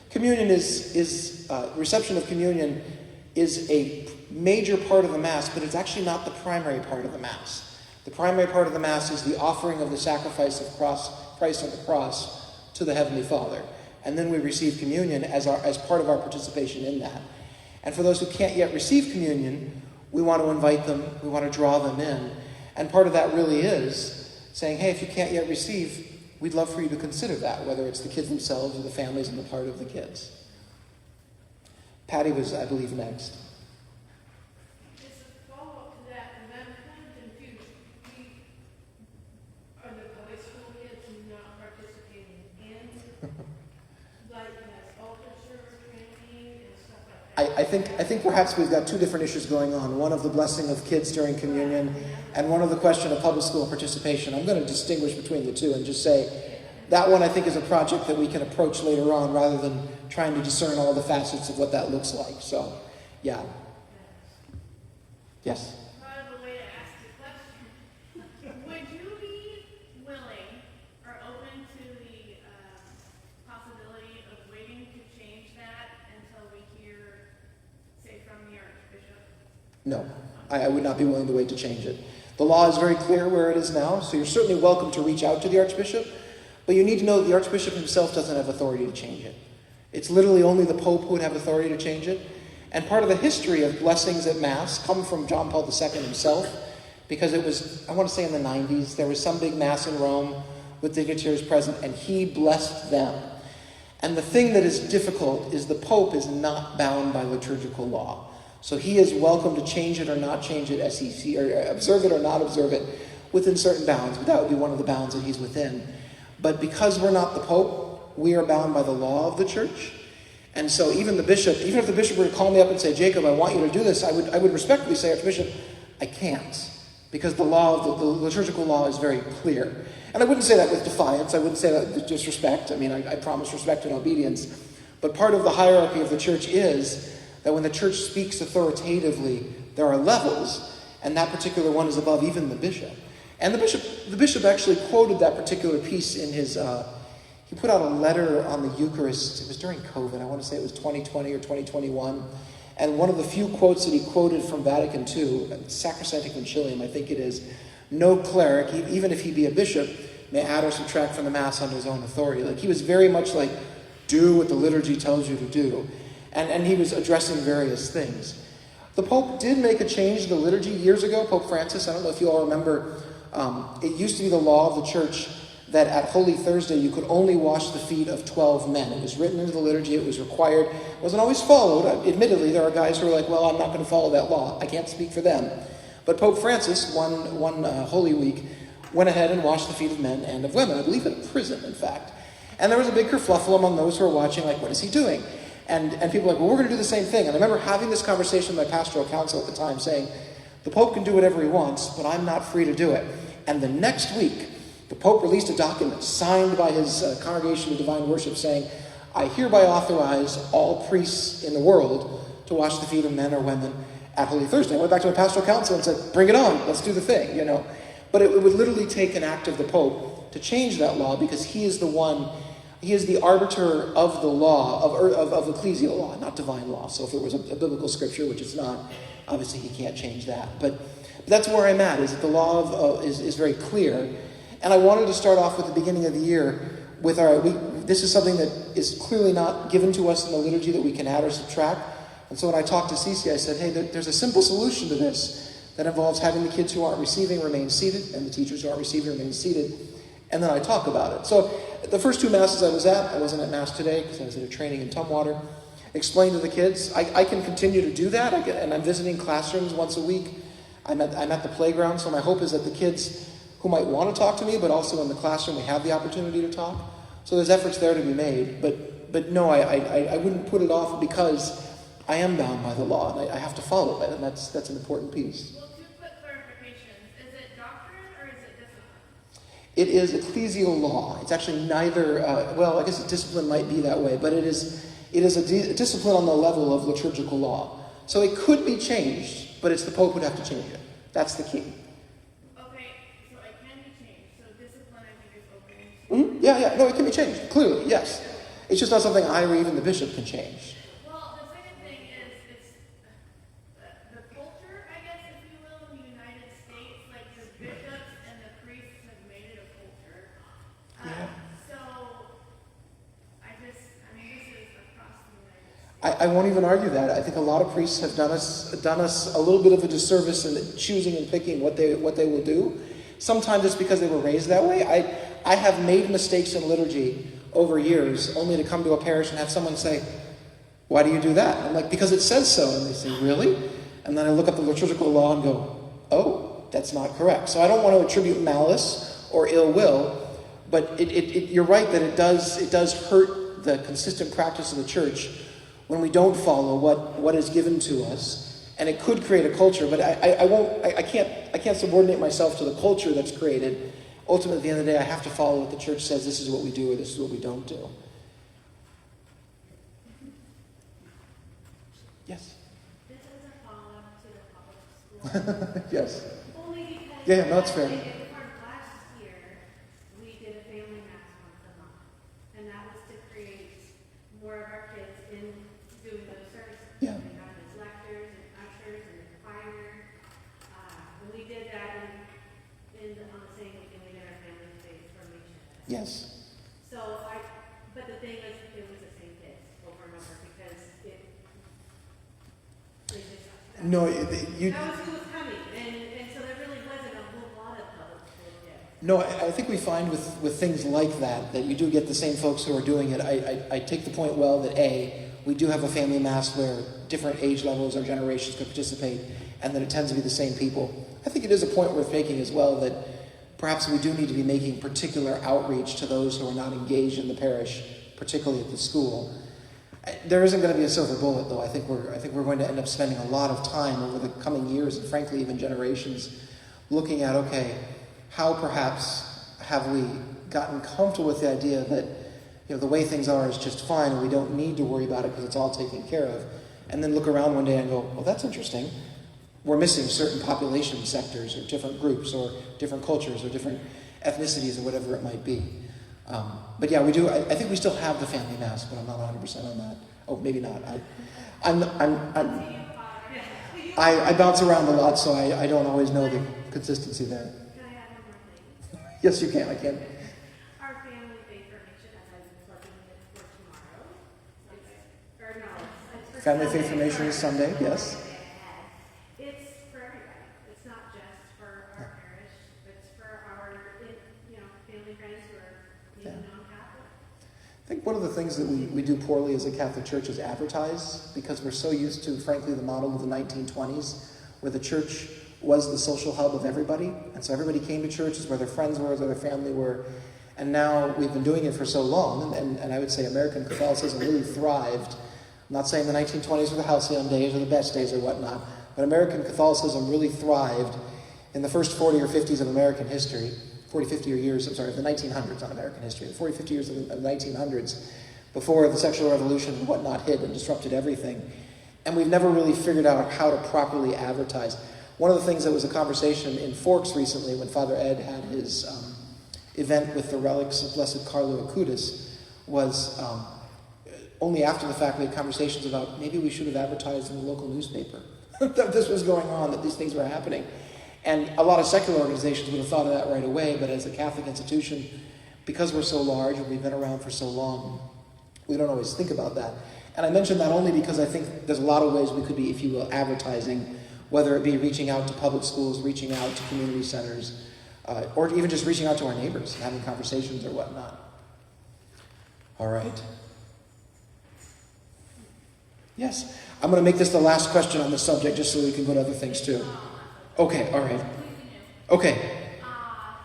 communion reception of communion is a major part of the Mass, but it's actually not the primary part of the Mass. The primary part of the Mass is the offering of the sacrifice of Christ on the cross to the Heavenly Father. And then we receive communion as part of our participation in that. And for those who can't yet receive communion, we want to invite them, we want to draw them in. And part of that really is saying, hey, if you can't yet receive, we'd love for you to consider that, whether it's the kids themselves or the families and the part of the kids. Patty was, I believe, next. Just a follow-up to that, and I'm kind of confused. Are the public school kids not participating in, like, altar server training and stuff like that? I think perhaps we've got two different issues going on. One of the blessing of kids during communion, and one of the question of public school participation. I'm going to distinguish between the two and just say that one I think is a project that we can approach later on rather than trying to discern all the facets of what that looks like. So, yeah. Yes? Part of the way to ask the question. Would you be willing or open to the possibility of waiting to change that until we hear, say, from the Archbishop? No, I would not be willing to wait to change it. The law is very clear where it is now, so you're certainly welcome to reach out to the Archbishop, but you need to know that the Archbishop himself doesn't have authority to change it. It's literally only the Pope who would have authority to change it. And part of the history of blessings at Mass come from John Paul II himself, because it was, I want to say in the 90s, there was some big Mass in Rome with dignitaries present, and he blessed them. And the thing that is difficult is the Pope is not bound by liturgical law. So he is welcome to change it or not change it as he sees, or observe it or not observe it within certain bounds. But that would be one of the bounds that he's within. But because we're not the Pope, we are bound by the law of the Church. And so even if the bishop were to call me up and say, Jacob, I want you to do this, I would respectfully say, Archbishop, I can't. Because the liturgical law is very clear. And I wouldn't say that with defiance. I wouldn't say that with disrespect. I mean, I promise respect and obedience. But part of the hierarchy of the Church is that when the Church speaks authoritatively, there are levels, and that particular one is above even the bishop. And the bishop actually quoted that particular piece in his, he put out a letter on the Eucharist. It was during COVID. I want to say it was 2020 or 2021. And one of the few quotes that he quoted from Vatican II, Sacrosanctum Concilium, I think it is, no cleric, even if he be a bishop, may add or subtract from the Mass on his own authority. Like, he was very much like, do what the liturgy tells you to do. And he was addressing various things. The Pope did make a change to the liturgy years ago, Pope Francis. I don't know if you all remember. It used to be the law of the Church that at Holy Thursday you could only wash the feet of 12 men. It was written into the liturgy. It was required. It wasn't always followed. Admittedly, there are guys who are like, well, I'm not going to follow that law. I can't speak for them. But Pope Francis, one Holy Week, went ahead and washed the feet of men and of women. I believe in a prison, in fact. And there was a big kerfluffle among those who were watching, like, what is he doing? And people were like, well, we're going to do the same thing. And I remember having this conversation with my pastoral council at the time, saying, the Pope can do whatever he wants, but I'm not free to do it. And the next week, the Pope released a document signed by his Congregation of Divine Worship saying, I hereby authorize all priests in the world to wash the feet of men or women at Holy Thursday. I went back to my pastoral council and said, bring it on, let's do the thing, you know. But it would literally take an act of the Pope to change that law, because he is the one, he is the arbiter of the law, of ecclesial law, not divine law. So if it was a biblical scripture, which it's not, obviously he can't change that. But that's where I'm at, is that the law is very clear. And I wanted to start off with the beginning of the year with this is something that is clearly not given to us in the liturgy that we can add or subtract. And so when I talked to Cece, I said, hey, there's a simple solution to this that involves having the kids who aren't receiving remain seated and the teachers who aren't receiving remain seated. And then I talk about it. So the first two Masses I wasn't at Mass today because I was at a training in Tumwater, explained to the kids. I can continue to do that, and I'm visiting classrooms once a week. I'm at the playground, so my hope is that the kids who might want to talk to me, but also in the classroom, we have the opportunity to talk. So there's efforts there to be made. But no, I wouldn't put it off, because I am bound by the law, and I have to follow it, and that's an important piece. Well, two quick clarifications. Is it doctrine or is it discipline? It is ecclesial law. It's actually neither, I guess discipline might be that way, but it is a discipline on the level of liturgical law. So it could be changed but it's the Pope who'd have to change it. That's the key. Okay, so it can be changed. So discipline, I think, is open to. Yeah. No, it can be changed. Clearly, yes. It's just not something I or even the bishop can change. Well, the second thing is it's the culture, I guess, if you will, in the United States. Like the bishops and the priests have made it a culture. Yeah. So this is across the United States. I won't even argue that. I think a lot of priests have done us a little bit of a disservice in choosing and picking what they will do. Sometimes it's because they were raised that way. I have made mistakes in liturgy over years, only to come to a parish and have someone say, "Why do you do that?" I'm like, "Because it says so." And they say, "Really?" And then I look up the liturgical law and go, "Oh, that's not correct." So I don't want to attribute malice or ill will, but you're right that it does hurt the consistent practice of the church when we don't follow what is given to us, and it could create a culture. But I can't subordinate myself to the culture that's created. Ultimately, at the end of the day, I have to follow what the church says. This is what we do, or this is what we don't do. Yes. This is a follow-up to the public school. Yes. Only because Yeah, no, that's fair. for last year, we did a family mass once a month, and that was to create more of our kids in doing those services. Yeah. We had as lectors and ushers and choir. And we did that on the same weekend we did our family faith formation. Yes. But the thing was, it was the same kids over and over because No, that was who was coming, and so there really wasn't a whole lot of public school kids. No, I think we find with things like that you do get the same folks who are doing it. I take the point well that we do have a family mass where different age levels or generations could participate, and that it tends to be the same people. I think it is a point worth making as well that perhaps we do need to be making particular outreach to those who are not engaged in the parish, particularly at the school. There isn't going to be a silver bullet, though. I think we're going to end up spending a lot of time over the coming years, and frankly even generations, looking at, okay, how perhaps have we gotten comfortable with the idea that the way things are is just fine and we don't need to worry about it because it's all taken care of, and then look around one day and go, well, that's interesting. We're missing certain population sectors or different groups or different cultures or different ethnicities or whatever it might be. But yeah, we do. I think we still have the family mass, but I'm not 100% on that. Oh, maybe not. I bounce around a lot, so I don't always know the consistency there. Can I add one more thing? Yes, you can. I can. Our family faith formation, as I was plugging it for tomorrow, it's for Family Sunday. faith formation is Sunday. Yes. It's for everybody. It's not just for our parish. It's for our, family friends who are non-Catholic. I think one of the things that we do poorly as a Catholic Church is advertise, because we're so used to, frankly, the model of the 1920s, where the church was the social hub of everybody, and so everybody came to churches where their friends were, where their family were, and now we've been doing it for so long, and I would say American Catholicism really thrived. I'm not saying the 1920s were the halcyon days or the best days or whatnot, but American Catholicism really thrived in the first 40 or 50s of American history, 40, 50 years, the 1900s, not American history, the 40, 50 years of the 1900s, before the sexual revolution and whatnot hit and disrupted everything. And we've never really figured out how to properly advertise. One of the things that was a conversation in Forks recently when Father Ed had his event with the relics of Blessed Carlo Acutis was only after the fact we had conversations about maybe we should have advertised in the local newspaper that this was going on, that these things were happening. And a lot of secular organizations would have thought of that right away, but as a Catholic institution, because we're so large and we've been around for so long, we don't always think about that. And I mention that only because I think there's a lot of ways we could be, if you will, advertising, whether it be reaching out to public schools, reaching out to community centers, or even just reaching out to our neighbors and having conversations or whatnot. All right. Yes. I'm going to make this the last question on the subject just so we can go to other things too. Okay, all right. Okay.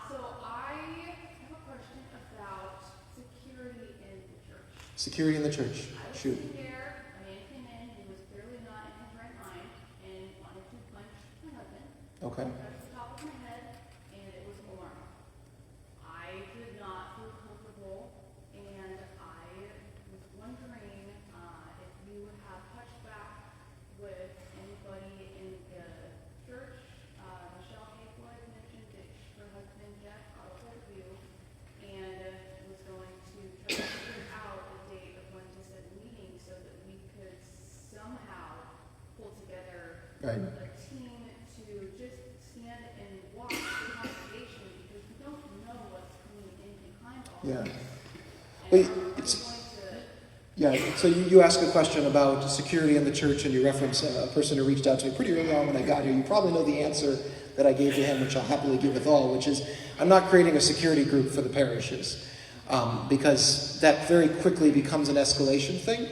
So I have a question about security in the church. Security in the church. I was Shoot. sitting there, a man came in who was clearly not in his right mind and wanted to punch my husband. Okay. Touched the top of my head, and it was alarming. I did not feel comfortable, and I was wondering if you have touched back with anybody in the Right. a team to just stand and watch the congregation because we don't know what's coming in behind all Yeah. this. Well, And are we it's- going to Yeah, so you asked a question about security in the church, and you reference a person who reached out to me pretty early on when I got here. You probably know the answer that I gave to him, which I'll happily give with all, which is I'm not creating a security group for the parishes, because that very quickly becomes an escalation thing.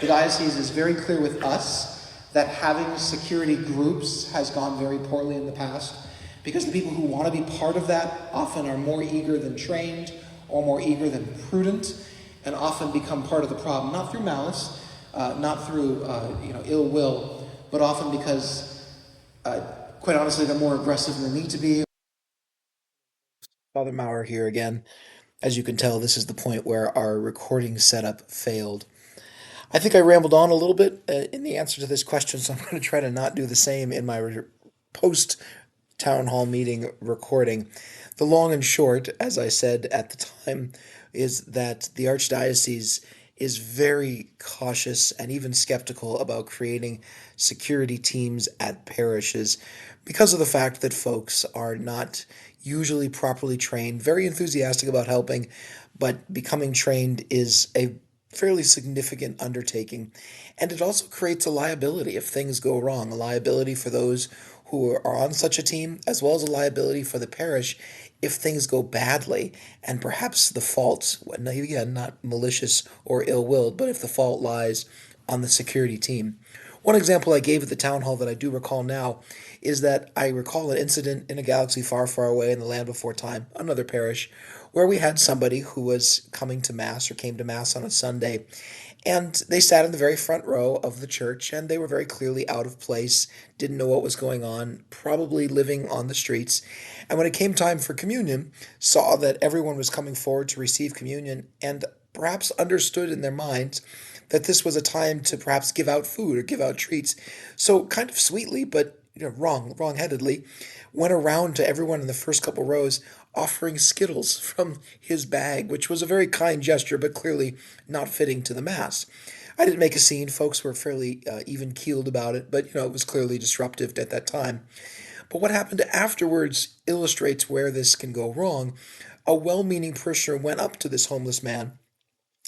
The diocese is very clear with us that having security groups has gone very poorly in the past, because the people who want to be part of that often are more eager than trained or more eager than prudent, and often become part of the problem, not through malice, not through ill will, but often because, quite honestly, they're more aggressive than they need to be. Father Maurer here again. As you can tell, this is the point where our recording setup failed. I think I rambled on a little bit in the answer to this question, so I'm going to try to not do the same in my post town hall meeting recording. The long and short, as I said at the time, is that the Archdiocese is very cautious and even skeptical about creating security teams at parishes because of the fact that folks are not usually properly trained, very enthusiastic about helping, but becoming trained is a fairly significant undertaking. And it also creates a liability if things go wrong, a liability for those who are on such a team, as well as a liability for the parish if things go badly, and perhaps the fault, again, not malicious or ill-willed, but if the fault lies on the security team. One example I gave at the town hall that I do recall now is that I recall an incident in a galaxy far, far away in the land before time, another parish, where we had somebody who was coming to Mass or came to Mass on a Sunday, and they sat in the very front row of the church, and they were very clearly out of place, didn't know what was going on, probably living on the streets. And when it came time for communion, saw that everyone was coming forward to receive communion, and perhaps understood in their minds that this was a time to perhaps give out food or give out treats. So kind of sweetly, but wrong-headedly, went around to everyone in the first couple rows offering Skittles from his bag, which was a very kind gesture, but clearly not fitting to the Mass. I didn't make a scene. Folks were fairly even-keeled about it, but it was clearly disruptive at that time. But what happened afterwards illustrates where this can go wrong. A well-meaning parishioner went up to this homeless man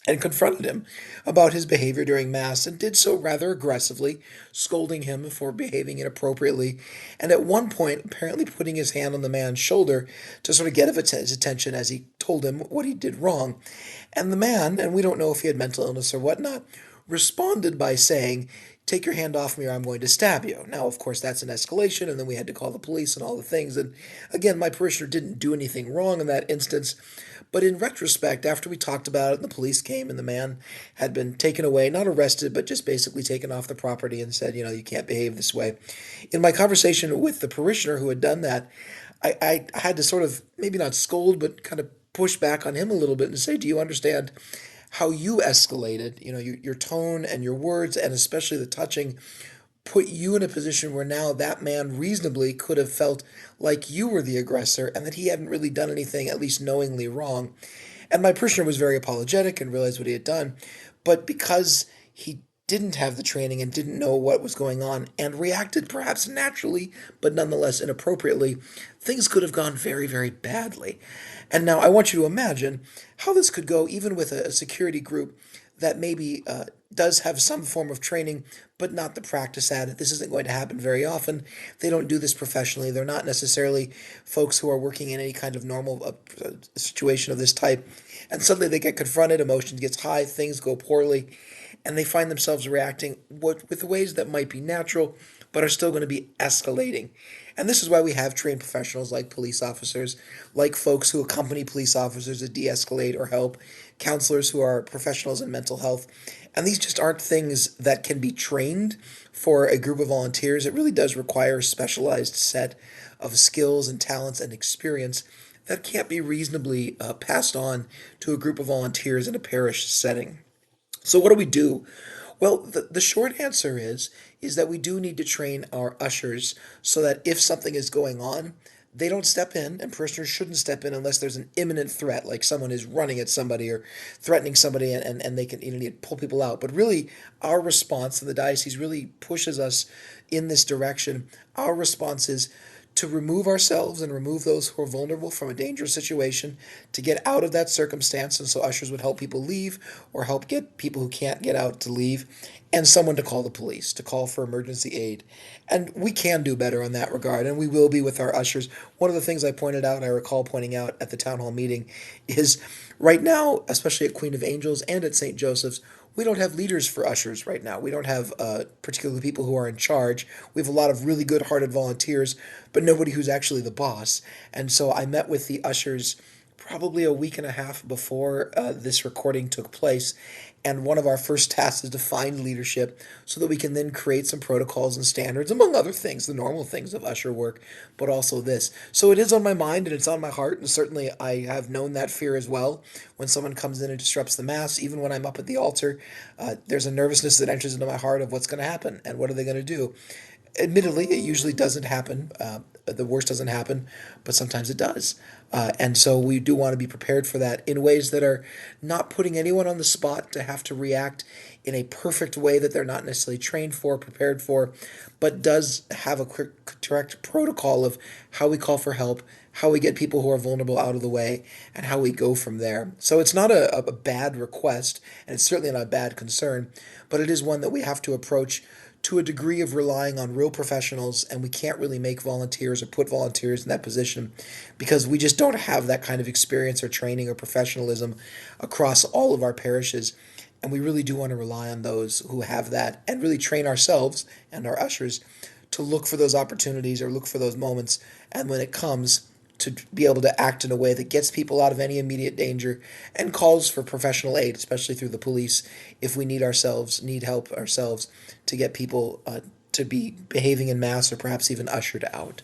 and confronted him about his behavior during Mass, and did so rather aggressively, scolding him for behaving inappropriately, and at one point apparently putting his hand on the man's shoulder to sort of get his attention as he told him what he did wrong. And the man, and we don't know if he had mental illness or whatnot, responded by saying, "Take your hand off me or I'm going to stab you." Now, of course, that's an escalation, and then we had to call the police and all the things. And again, my parishioner didn't do anything wrong in that instance. But in retrospect, after we talked about it, and the police came, and the man had been taken away, not arrested, but just basically taken off the property and said, you can't behave this way. In my conversation with the parishioner who had done that, I had to sort of, maybe not scold, but kind of push back on him a little bit and say, do you understand how you escalated, your tone and your words, and especially the touching, put you in a position where now that man reasonably could have felt like you were the aggressor and that he hadn't really done anything, at least knowingly, wrong. And my parishioner was very apologetic and realized what he had done. But because he didn't have the training and didn't know what was going on and reacted perhaps naturally, but nonetheless inappropriately, things could have gone very, very badly. And now I want you to imagine how this could go even with a security group that maybe does have some form of training, but not the practice at it. This isn't going to happen very often. They don't do this professionally. They're not necessarily folks who are working in any kind of normal situation of this type. And suddenly they get confronted, emotion gets high, things go poorly, and they find themselves reacting with ways that might be natural, but are still going to be escalating. And this is why we have trained professionals like police officers, like folks who accompany police officers to de-escalate or help, counselors who are professionals in mental health. And these just aren't things that can be trained for a group of volunteers. It really does require a specialized set of skills and talents and experience that can't be reasonably passed on to a group of volunteers in a parish setting. So what do we do? Well, the short answer is that we do need to train our ushers so that if something is going on, they don't step in, and parishioners shouldn't step in unless there's an imminent threat, like someone is running at somebody or threatening somebody, and they can need to pull people out. But really, our response, and the diocese really pushes us in this direction, our response is to remove ourselves and remove those who are vulnerable from a dangerous situation, to get out of that circumstance. And so ushers would help people leave or help get people who can't get out to leave, and someone to call the police, to call for emergency aid. And we can do better in that regard, and we will be with our ushers. One of the things I pointed out, I recall pointing out at the town hall meeting, is right now, especially at Queen of Angels and at St. Joseph's, we don't have leaders for ushers right now. We don't have particularly people who are in charge. We have a lot of really good-hearted volunteers, but nobody who's actually the boss. And so I met with the ushers probably a week and a half before this recording took place. And one of our first tasks is to find leadership so that we can then create some protocols and standards, among other things, the normal things of usher work, but also this. So it is on my mind and it's on my heart, and certainly I have known that fear as well. When someone comes in and disrupts the Mass, even when I'm up at the altar, there's a nervousness that enters into my heart of what's going to happen and what are they going to do. Admittedly, it usually doesn't happen. The worst doesn't happen, but sometimes it does. And so we do want to be prepared for that in ways that are not putting anyone on the spot to have to react in a perfect way that they're not necessarily trained for, prepared for, but does have a correct protocol of how we call for help, how we get people who are vulnerable out of the way, and how we go from there. So it's not a bad request, and it's certainly not a bad concern, but it is one that we have to approach to a degree of relying on real professionals, and we can't really make volunteers or put volunteers in that position because we just don't have that kind of experience or training or professionalism across all of our parishes. And we really do want to rely on those who have that and really train ourselves and our ushers to look for those opportunities or look for those moments, and when it comes, to be able to act in a way that gets people out of any immediate danger and calls for professional aid, especially through the police, if we need help ourselves to get people to be behaving in Mass or perhaps even ushered out.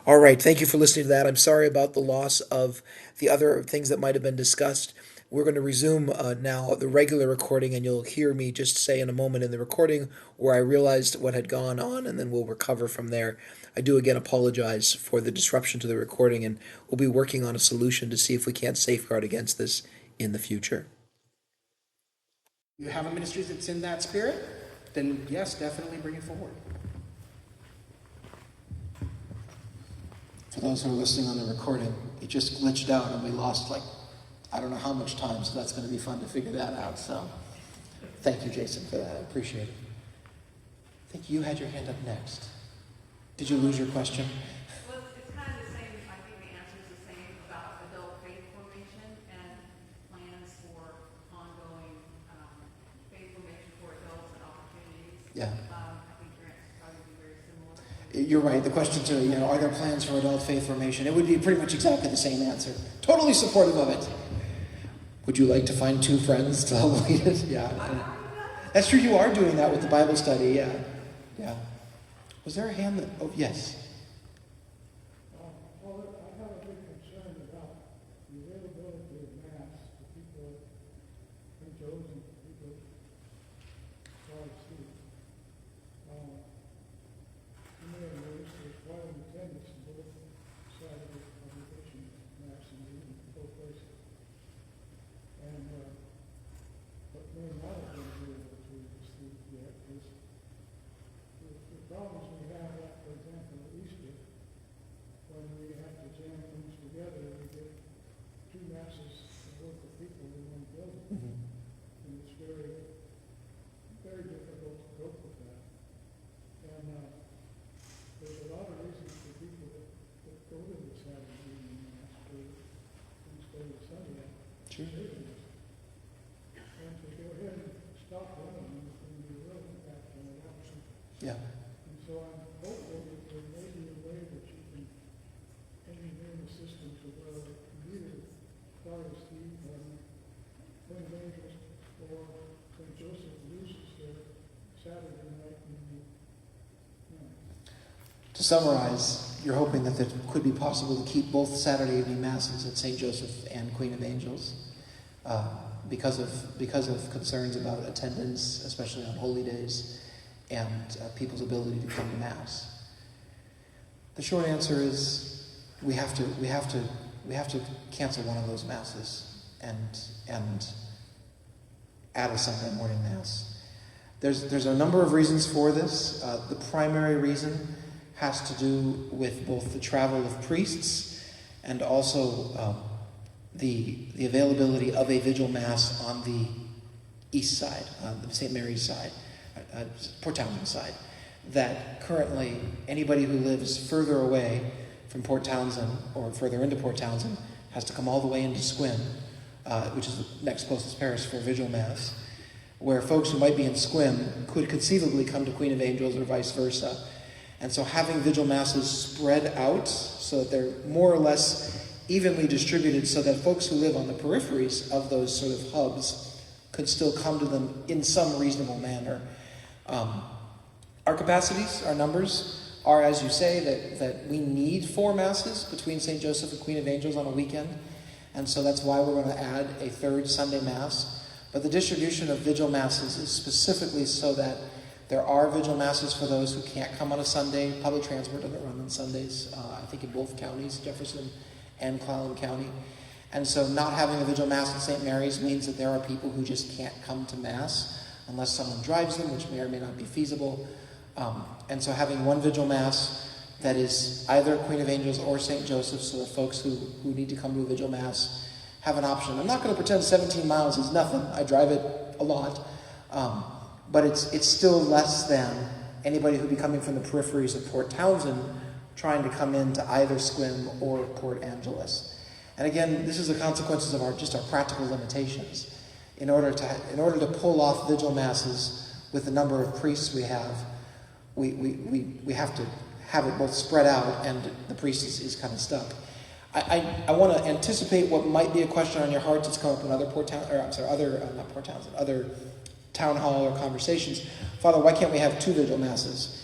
All right, thank you for listening to that. I'm sorry about the loss of the other things that might have been discussed. We're going to resume now the regular recording, and you'll hear me just say in a moment in the recording where I realized what had gone on, and then we'll recover from there. I do again apologize for the disruption to the recording, and we'll be working on a solution to see if we can't safeguard against this in the future. You have a ministry that's in that spirit, then yes, definitely bring it forward. For those who are listening on the recording, it just glitched out and we lost I don't know how much time, so that's going to be fun to figure that out. So thank you, Jason, for that. I appreciate it. I think you had your hand up next. Did you lose your question? Well, it's kind of the same. I think the answer is the same about adult faith formation and plans for ongoing faith formation for adults and opportunities. Yeah. I think your answer would probably be very similar. You're right. The question to, are there plans for adult faith formation? It would be pretty much exactly the same answer. Totally supportive of it. Would you like to find 2 friends to help lead it? Yeah. That's true. You are doing that with the Bible study. Yeah. Yeah. Was there a hand that... Oh, yes. Well, I have a big concern about the availability of Mass to people in chosen people try to see. You may have noticed there's quite an attendance in both Saturday congregation Mass and even both places. And what may not have been available to receive yet is the problems we have, for example, at Easter, when we have to jam things together, we get 2 Masses of local people in one building. Mm-hmm. And it's very, very difficult to cope with that. And there's a lot of reasons for people that go to the Saturday evening Mass instead of Sunday. Sure. And to go ahead and stop one of them is going to be a real impact on adoption. Yeah. And so I'm hopeful that there may be a way that you can engineer the system to where either Parish or Queen of Angels or St. Joseph uses their Saturday night evening. To summarize, you're hoping that it could be possible to keep both Saturday evening Masses at St. Joseph and Queen of Angels because of concerns about attendance, especially on holy days, and people's ability to come to Mass. The short answer is we have to cancel one of those masses and add a Sunday morning mass. There's a number of reasons for this. The primary reason has to do with both the travel of priests and also the availability of a vigil mass on the east side, the St. Mary's side, Port Townsend side. That currently anybody who lives further away from Port Townsend or further into Port Townsend has to come all the way into Squim, which is the next closest parish for a vigil mass, where folks who might be in Squim could conceivably come to Queen of Angels or vice versa. And so having vigil masses spread out so that they're more or less evenly distributed so that folks who live on the peripheries of those sort of hubs could still come to them in some reasonable manner. Our capacities, our numbers, are, as you say, that we need 4 masses between St. Joseph and Queen of Angels on a weekend. And so that's why we're going to add a 3rd Sunday Mass. But the distribution of vigil masses is specifically so that there are vigil masses for those who can't come on a Sunday. Public transport doesn't run on Sundays, I think in both counties, Jefferson and Clallam County. And so not having a vigil mass at St. Mary's means that there are people who just can't come to Mass unless someone drives them, which may or may not be feasible. And so having one vigil mass that is either Queen of Angels or St. Joseph, so that folks who need to come to a vigil mass have an option. I'm not going to pretend 17 miles is nothing. I drive it a lot. But it's still less than anybody who'd be coming from the peripheries of Port Townsend trying to come into either Squim or Port Angeles. And again, this is the consequences of our practical limitations. In order to pull off vigil masses with the number of priests we have, we have to have it both spread out, and the priest is kind of stuck. I want to anticipate what might be a question on your heart that's come up in other town hall or conversations. Father, why can't we have 2 vigil masses?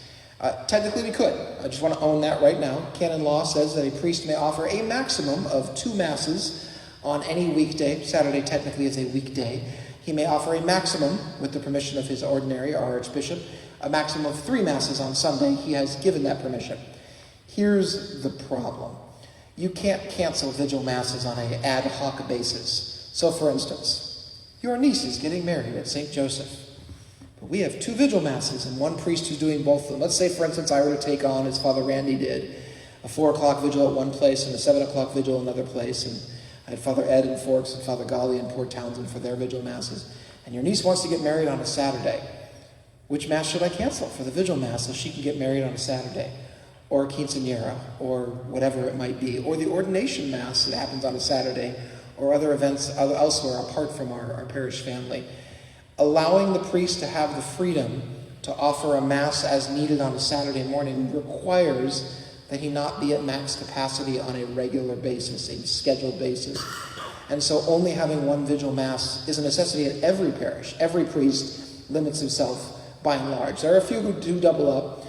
Technically we could. I just want to own that right now. Canon law says that a priest may offer a maximum of 2 masses on any weekday. Saturday technically is a weekday. He may offer a maximum, with the permission of his ordinary or archbishop, a maximum of 3 masses on Sunday. He has given that permission. Here's the problem. You can't cancel vigil masses on an ad hoc basis. So for instance, your niece is getting married at St. Joseph, but we have 2 vigil masses and one priest who's doing both of them. Let's say, for instance, I were to take on, as Father Randy did, a 4 o'clock vigil at one place and a 7 o'clock vigil at another place, and I had Father Ed in Forks and Father Golly in Port Townsend for their vigil masses, and your niece wants to get married on a Saturday. Which mass should I cancel for the vigil mass so she can get married on a Saturday? Or a quinceañera, or whatever it might be, or the ordination mass that happens on a Saturday, or other events elsewhere apart from our parish family. Allowing the priest to have the freedom to offer a mass as needed on a Saturday morning requires that he not be at max capacity on a regular basis, a scheduled basis. And so only having one vigil mass is a necessity at every parish. Every priest limits himself by and large. There are a few who do double up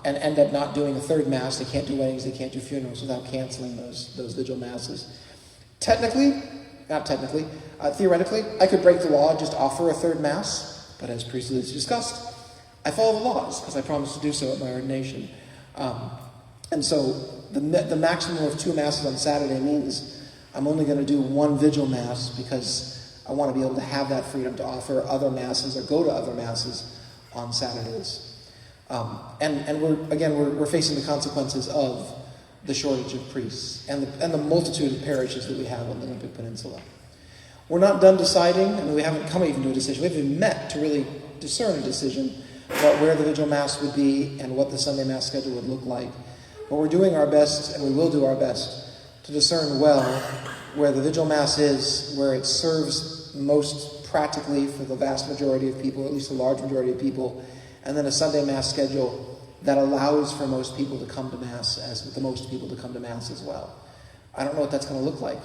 and end up not doing a 3rd mass. They can't do weddings, they can't do funerals without canceling those vigil masses. Theoretically, I could break the law and just offer a 3rd mass, but as priesthood is discussed, I follow the laws because I promised to do so at my ordination. And so the maximum of 2 masses on Saturday means I'm only going to do 1 vigil mass because I want to be able to have that freedom to offer other masses or go to other masses on Saturdays. And we're facing the consequences of the shortage of priests and the multitude of parishes that we have on the Olympic Peninsula. We're not done deciding, and we haven't come even to a decision. We haven't even met to really discern a decision about where the vigil mass would be and what the Sunday Mass schedule would look like. But we're doing our best, and we will do our best, to discern well where the vigil mass is, where it serves most practically for the vast majority of people, at least a large majority of people, and then a Sunday Mass schedule that allows for most people to come to Mass, the most people to come to Mass as well. I don't know what that's going to look like,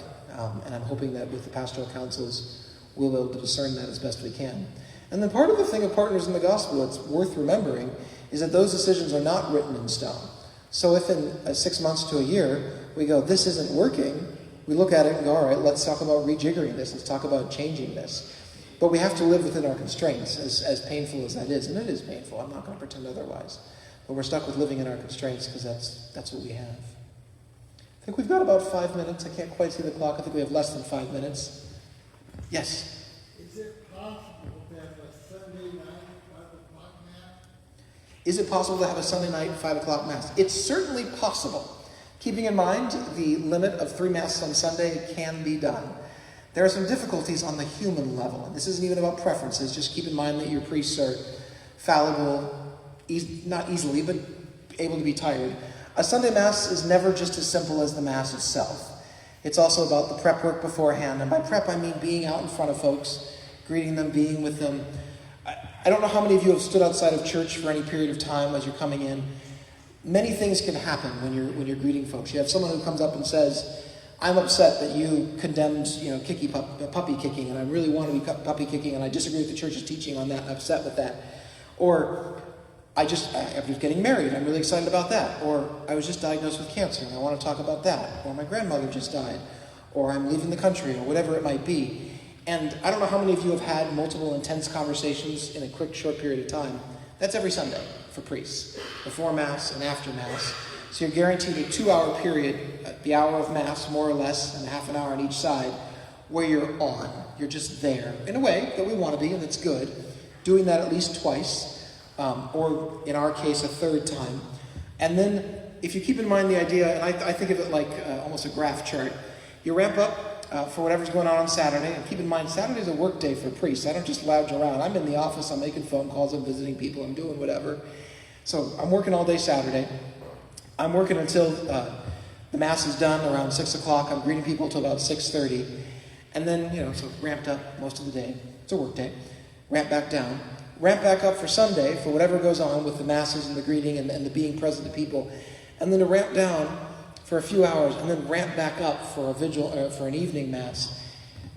and I'm hoping that with the pastoral councils, we'll be able to discern that as best we can. And then part of the thing of Partners in the Gospel that's worth remembering is that those decisions are not written in stone. So if in 6 months to a year, we go, this isn't working, we look at it and go, all right, let's talk about rejiggering this, let's talk about changing this. But we have to live within our constraints, as painful as that is, and it is painful, I'm not going to pretend otherwise. But we're stuck with living in our constraints because that's what we have. think we've got about 5 minutes. I can't quite see the clock. I think we have less than 5 minutes. Yes? Is it possible to have a Sunday night 5 o'clock mass? Is it possible to have a Sunday night 5 o'clock Mass? It's certainly possible. Keeping in mind the limit of 3 Masses on Sunday, it can be done. There are some difficulties on the human level. And this isn't even about preferences. Just keep in mind that your priests are fallible, not easily, but able to be tired. A Sunday Mass is never just as simple as the Mass itself. It's also about the prep work beforehand. And by prep, I mean being out in front of folks, greeting them, being with them. I don't know how many of you have stood outside of church for any period of time as you're coming in. Many things can happen when you're greeting folks. You have someone who comes up and says, I'm upset that you condemned, puppy kicking, and I really want to be puppy kicking, and I disagree with the church's teaching on that, and I'm upset with that. Or, I was getting married, I'm really excited about that. Or, I was just diagnosed with cancer, and I want to talk about that. Or, my grandmother just died. Or, I'm leaving the country, or whatever it might be. And I don't know how many of you have had multiple intense conversations in a quick, short period of time. That's every Sunday for priests, before Mass and after Mass. So you're guaranteed a 2-hour period, the hour of Mass, more or less, and a half an hour on each side, where you're on. You're just there, in a way that we want to be, and that's good. Doing that at least twice, or in our case, a third time. And then, if you keep in mind the idea, and I think of it like almost a graph chart, you ramp up for whatever's going on Saturday, and keep in mind, Saturday's a work day for priests. I don't just lounge around. I'm in the office, I'm making phone calls, I'm visiting people, I'm doing whatever. So I'm working all day Saturday. I'm working until the Mass is done around 6 o'clock. I'm greeting people till about 6:30. And then, so ramped up most of the day. It's a work day. Ramp back down. Ramp back up for Sunday, for whatever goes on with the Masses and the greeting and the being present to people. And then to ramp down for a few hours, and then ramp back up for a vigil, for an evening Mass.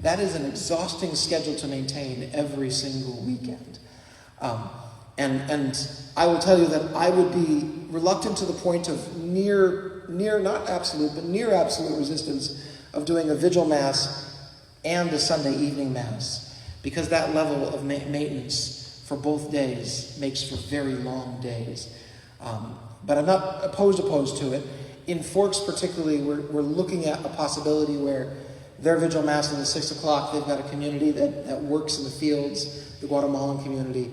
That is an exhausting schedule to maintain every single weekend. And I will tell you that I would be reluctant to the point of near, not absolute, but near absolute resistance of doing a vigil Mass and a Sunday evening Mass, because that level of maintenance for both days makes for very long days. But I'm not opposed to it. In Forks particularly, we're looking at a possibility where their vigil Mass is at 6 o'clock. They've got a community that works in the fields, the Guatemalan community.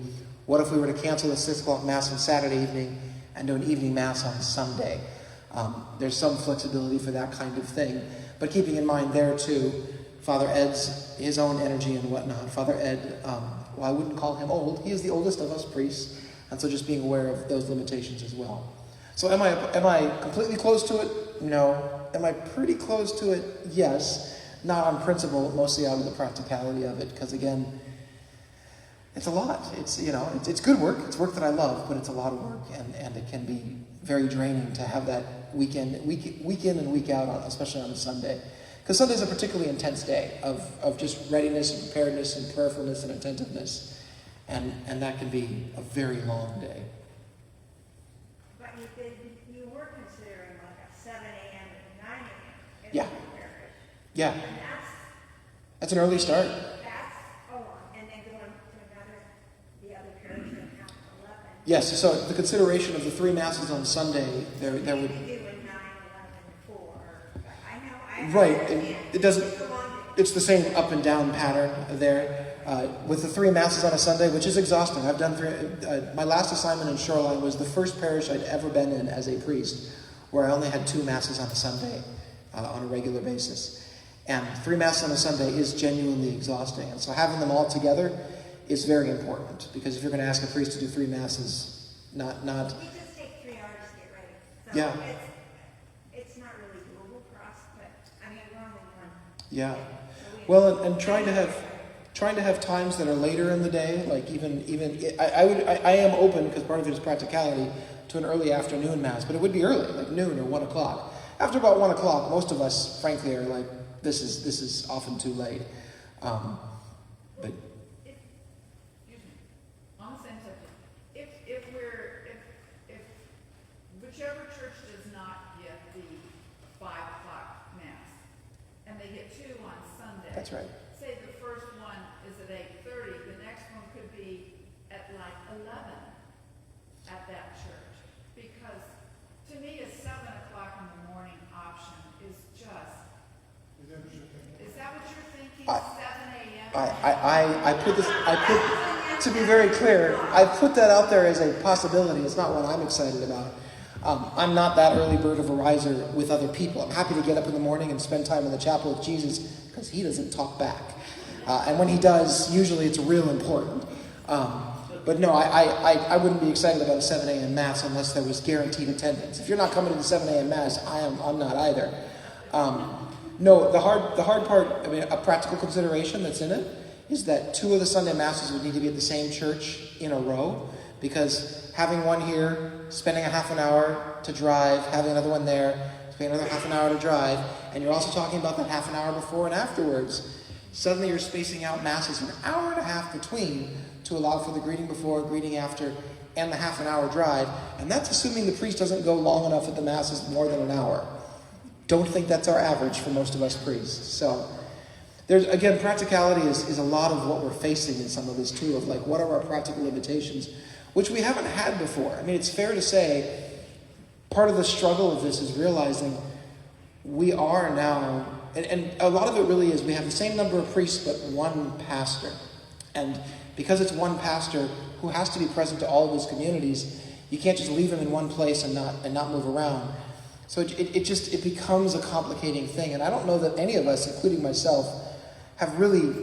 What if we were to cancel the 6 o'clock Mass on Saturday evening and do an evening Mass on Sunday? There's some flexibility for that kind of thing. But keeping in mind there too, Father Ed's, his own energy and whatnot. Father Ed, I wouldn't call him old. He is the oldest of us priests. And so just being aware of those limitations as well. So am I completely close to it? No. Am I pretty close to it? Yes. Not on principle, mostly out of the practicality of it. Because again, it's a lot. It's good work. It's work that I love, but it's a lot of work, and it can be very draining to have that week in and week out, especially on a Sunday. Because Sunday's a particularly intense day of just readiness and preparedness and prayerfulness and attentiveness, and that can be a very long day. But you were considering like a 7 a.m. and 9 a.m. Yeah. Parish. Yeah. And That's an early start. And then going to the other parish at half 11. Yes, so the consideration of the 3 Masses on Sunday, there would... You do a 9, 11, 4. I know. Right, and it doesn't... It's the same up and down pattern there. With the 3 Masses on a Sunday, which is exhausting. I've done 3... my last assignment in Shoreline was the first parish I'd ever been in as a priest, where I only had 2 Masses on a Sunday on a regular basis. And 3 Masses on a Sunday is genuinely exhausting. And so having them all together is very important. Because if you're going to ask a priest to do 3 Masses, not... It just takes 3 hours to get ready. So Yeah. It's not really doable for us, but I mean, we're only one. Yeah. Well, and trying to have times that are later in the day, like even I am open, because part of it is practicality, to an early afternoon Mass, but it would be early, like noon or 1 o'clock. After about 1 o'clock, most of us, frankly, are like, this is often too late. But On the same subject, if whichever church does not get the 5 o'clock Mass, and they get 2 on Sunday. that's right. Say the first one is at 8:30, the next one could be at like 11 at that church. Because to me, a 7 o'clock in the morning option is Is that what you're thinking, I- 7 a.m.? To be very clear, I put that out there as a possibility. It's not what I'm excited about. I'm not that early bird of a riser with other people. I'm happy to get up in the morning and spend time in the chapel with Jesus because he doesn't talk back. And when he does, usually it's real important. But no, I wouldn't be excited about a 7 a.m. Mass unless there was guaranteed attendance. If you're not coming to the 7 a.m. Mass, I'm not either. No, the hard part, I mean, a practical consideration that's in it is that 2 of the Sunday Masses would need to be at the same church in a row, because having one here, spending a half an hour to drive, having another one there, spending another half an hour to drive, and you're also talking about that half an hour before and afterwards. Suddenly you're spacing out Masses an hour and a half between to allow for the greeting before, greeting after, and the half an hour drive. And that's assuming the priest doesn't go long enough at the Masses more than an hour. Don't think that's our average for most of us priests. So there's, again, practicality is a lot of what we're facing in some of this too, of like, what are our practical limitations, which we haven't had before. I mean, it's fair to say part of the struggle of this is realizing we are now, and a lot of it really is, we have the same number of priests, but one pastor. And because it's one pastor who has to be present to all of his communities, you can't just leave him in one place and not move around. So it becomes a complicating thing. And I don't know that any of us, including myself, have really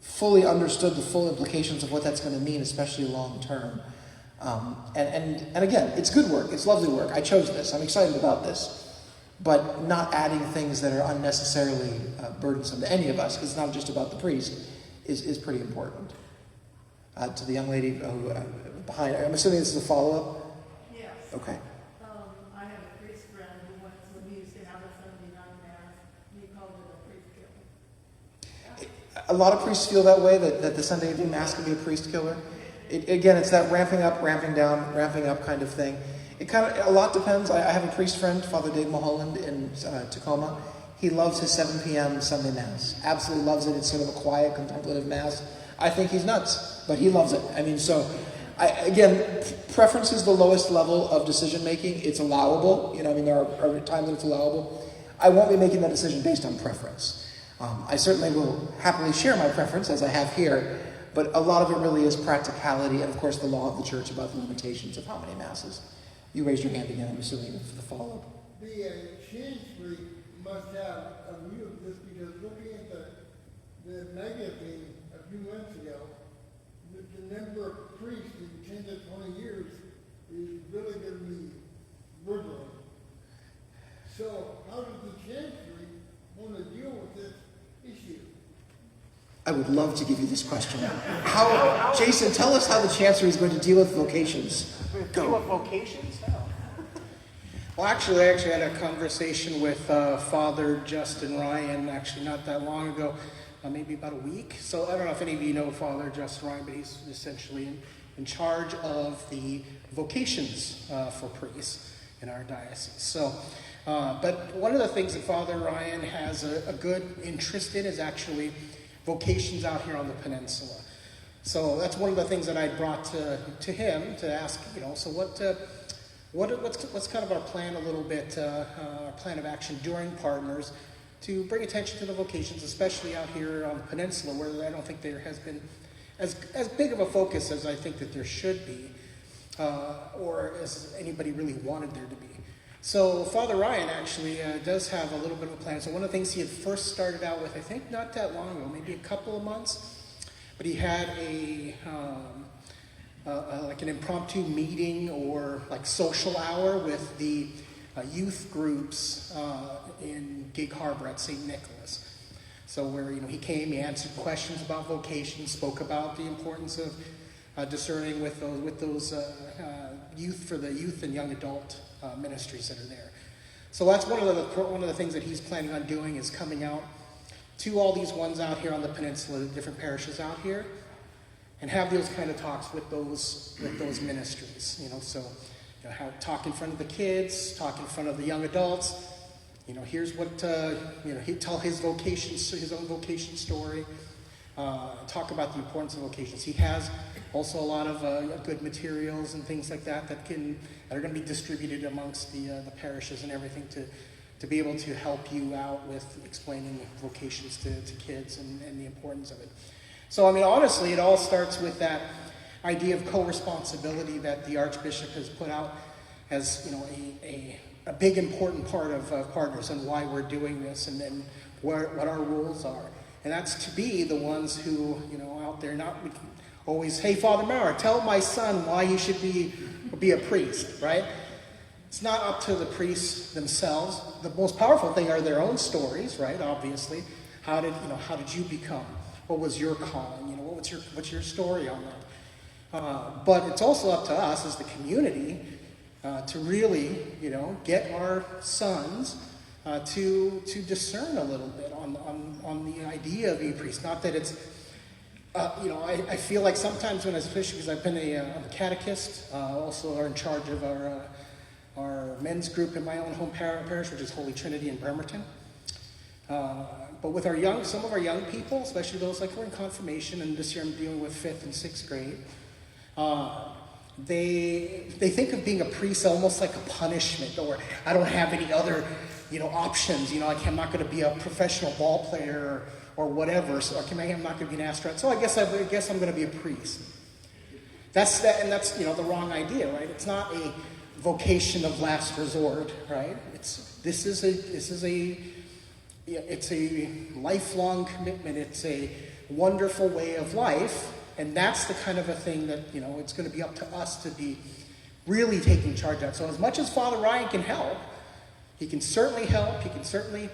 fully understood the full implications of what that's going to mean, especially long term. And again, it's good work. It's lovely work. I chose this. I'm excited about this. But not adding things that are unnecessarily burdensome to any of us, because it's not just about the priest, is pretty important. To the young lady who behind, I'm assuming this is a follow-up? Yes. Okay. I have a priest friend who went to, he used to have a Sunday night mass, and he called it a priest killer. A lot of priests feel that way, that the Sunday evening Mass can be a priest killer. Again, it's that ramping up, ramping down, ramping up kind of thing. A lot depends. I have a priest friend, Father Dave Mulholland in Tacoma. He loves his 7 p.m. Sunday Mass. Absolutely loves it. It's sort of a quiet, contemplative Mass. I think he's nuts, but he loves it. I mean, so, again, preference is the lowest level of decision-making. It's allowable. There are times that it's allowable. I won't be making that decision based on preference. I certainly will happily share my preference, as I have here, but a lot of it really is practicality and, of course, the law of the church about the limitations of how many Masses. You raised your hand again, I'm assuming, for the follow-up. The chancery must have a view of this, because looking at the magazine a few months ago, the number of priests in 10 to 20 years is really going to be dwindling. So how does the chancery want to deal with this issue? I would love to give you this question. Jason, tell us how the chancery is going to deal with vocations. Deal with vocations? Well, I actually had a conversation with Father Justin Ryan, actually not that long ago, maybe about a week. So I don't know if any of you know Father Justin Ryan, but he's essentially in charge of the vocations for priests in our diocese. So, but one of the things that Father Ryan has a good interest in is actually vocations out here on the peninsula. So that's one of the things that I brought to him to ask, so what's kind of our plan a little bit, our plan of action during Partners to bring attention to the vocations, especially out here on the peninsula, where I don't think there has been as big of a focus as I think that there should be, or as anybody really wanted there to be. So Father Ryan actually does have a little bit of a plan. So one of the things he had first started out with, I think not that long ago, maybe a couple of months, but he had like an impromptu meeting or like social hour with the youth groups in Gig Harbor at St. Nicholas. So where he came, he answered questions about vocation, spoke about the importance of discerning with those youth for the youth and young adult ministries that are there. So that's one of the things that he's planning on doing, is coming out to all these ones out here on the peninsula, the different parishes out here, and have those kind of talks with those ministries. Talk in front of the kids, talk in front of the young adults. Here's what he'd tell his own vocation story. Talk about the importance of vocations. He has also a lot of good materials and things like that that are going to be distributed amongst the parishes and everything to be able to help you out with explaining vocations to kids and the importance of it. So, I mean, honestly, it all starts with that idea of co-responsibility that the Archbishop has put out as, a big important part of partners and why we're doing this and then what our roles are. And that's to be the ones who, out there not always, hey, Father Maurer, tell my son why he should be a priest, right? It's not up to the priests themselves. The most powerful thing are their own stories, right? Obviously, how did you become? What was your calling? What's your story on that? But it's also up to us as the community to really, get our sons to discern a little bit on the idea of being a priest. Not that it's, I feel like sometimes when especially because I've been I'm a catechist, also are in charge of our men's group in my own home parish, which is Holy Trinity in Bremerton. But with some of our young people, especially those like who are in confirmation, and this year I'm dealing with 5th and 6th grade, they think of being a priest almost like a punishment, or I don't have any other, options. I'm not going to be a professional ball player or whatever, so I'm not going to be an astronaut. So I guess I'm going to be a priest. That's the wrong idea, right? It's not a vocation of last resort, right? This is a lifelong commitment. It's a wonderful way of life. And that's the kind of a thing that, it's going to be up to us to be really taking charge of. So as much as Father Ryan can help, he can certainly help. He can certainly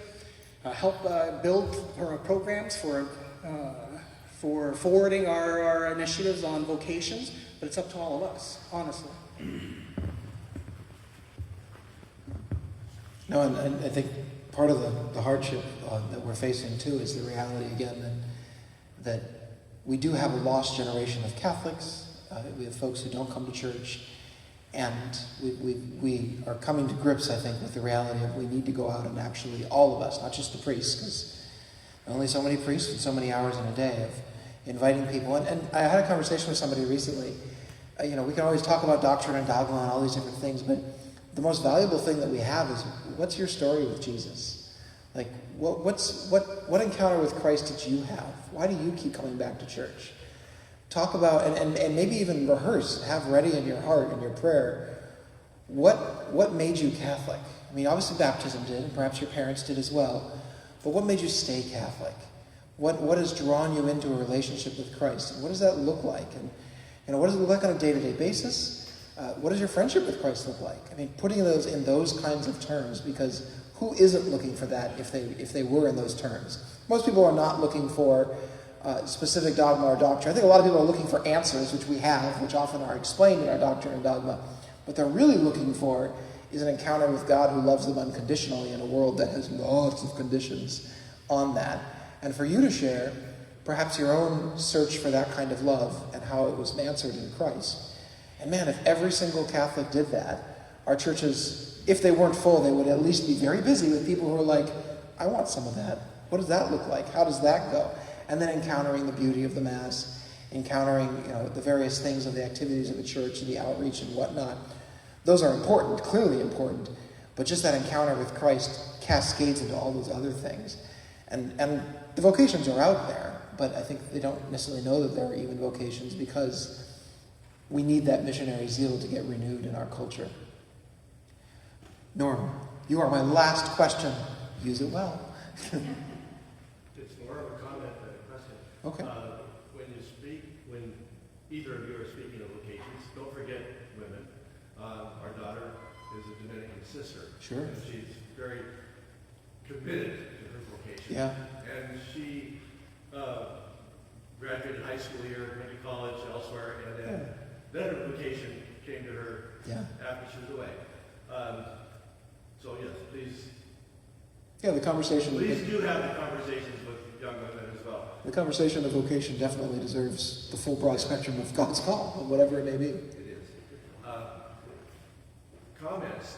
help build our programs for forwarding our initiatives on vocations. But it's up to all of us, honestly. No, and I think part of the hardship that we're facing too is the reality again that we do have a lost generation of Catholics. We have folks who don't come to church, and we are coming to grips, I think, with the reality of we need to go out and actually, all of us, not just the priests, because only so many priests and so many hours in a day of inviting people. And I had a conversation with somebody recently. We can always talk about doctrine and dogma and all these different things, but the most valuable thing that we have is, what's your story with Jesus? Like, what encounter with Christ did you have? Why do you keep coming back to church? Talk about, and maybe even rehearse, have ready in your heart, in your prayer, what made you Catholic? I mean, obviously baptism did, and perhaps your parents did as well, but what made you stay Catholic? What has drawn you into a relationship with Christ? And what does that look like? And what does it look like on a day-to-day basis? What does your friendship with Christ look like? I mean, putting those in those kinds of terms, because who isn't looking for that if they were in those terms? Most people are not looking for specific dogma or doctrine. I think a lot of people are looking for answers, which we have, which often are explained in our doctrine and dogma. What they're really looking for is an encounter with God who loves them unconditionally in a world that has lots of conditions on that. And for you to share perhaps your own search for that kind of love and how it was answered in Christ. And man, if every single Catholic did that, our churches, if they weren't full, they would at least be very busy with people who are like, I want some of that. What does that look like? How does that go? And then encountering the beauty of the Mass, encountering the various things of the activities of the church and the outreach and whatnot. Those are important, clearly important, but just that encounter with Christ cascades into all those other things. And the vocations are out there, but I think they don't necessarily know that there are even vocations because we need that missionary zeal to get renewed in our culture. Norm, you are my last question. Use it well. It's more of a comment than a question. Okay. When either of you are speaking of vocations, don't forget women. Our daughter is a Dominican sister. Sure. And she's very committed to her vocation. Yeah. And she graduated high school here, went to college elsewhere, and then her vocation came to her after she was away. So yes, please. Yeah, the conversation. Please do have the conversations with young women as well. The conversation of vocation definitely deserves the full broad spectrum of God's call, whatever it may be. It is. Comments.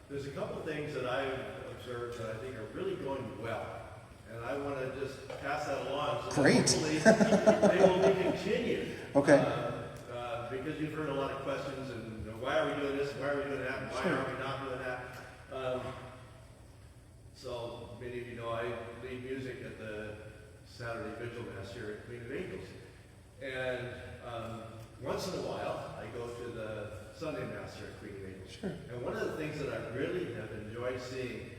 There's a couple things that I've observed that I think are really going well. And I want to just pass that along. So Great. Hopefully they will be continued. Okay. Because you've heard a lot of questions and why are we doing this, why are we doing that, and why are we not doing that. So many of you know I lead music at the Saturday Vigil Mass here at Queen of Angels. And once in a while, I go to the Sunday Mass here at Queen of Angels. Sure. And one of the things that I really have enjoyed seeing,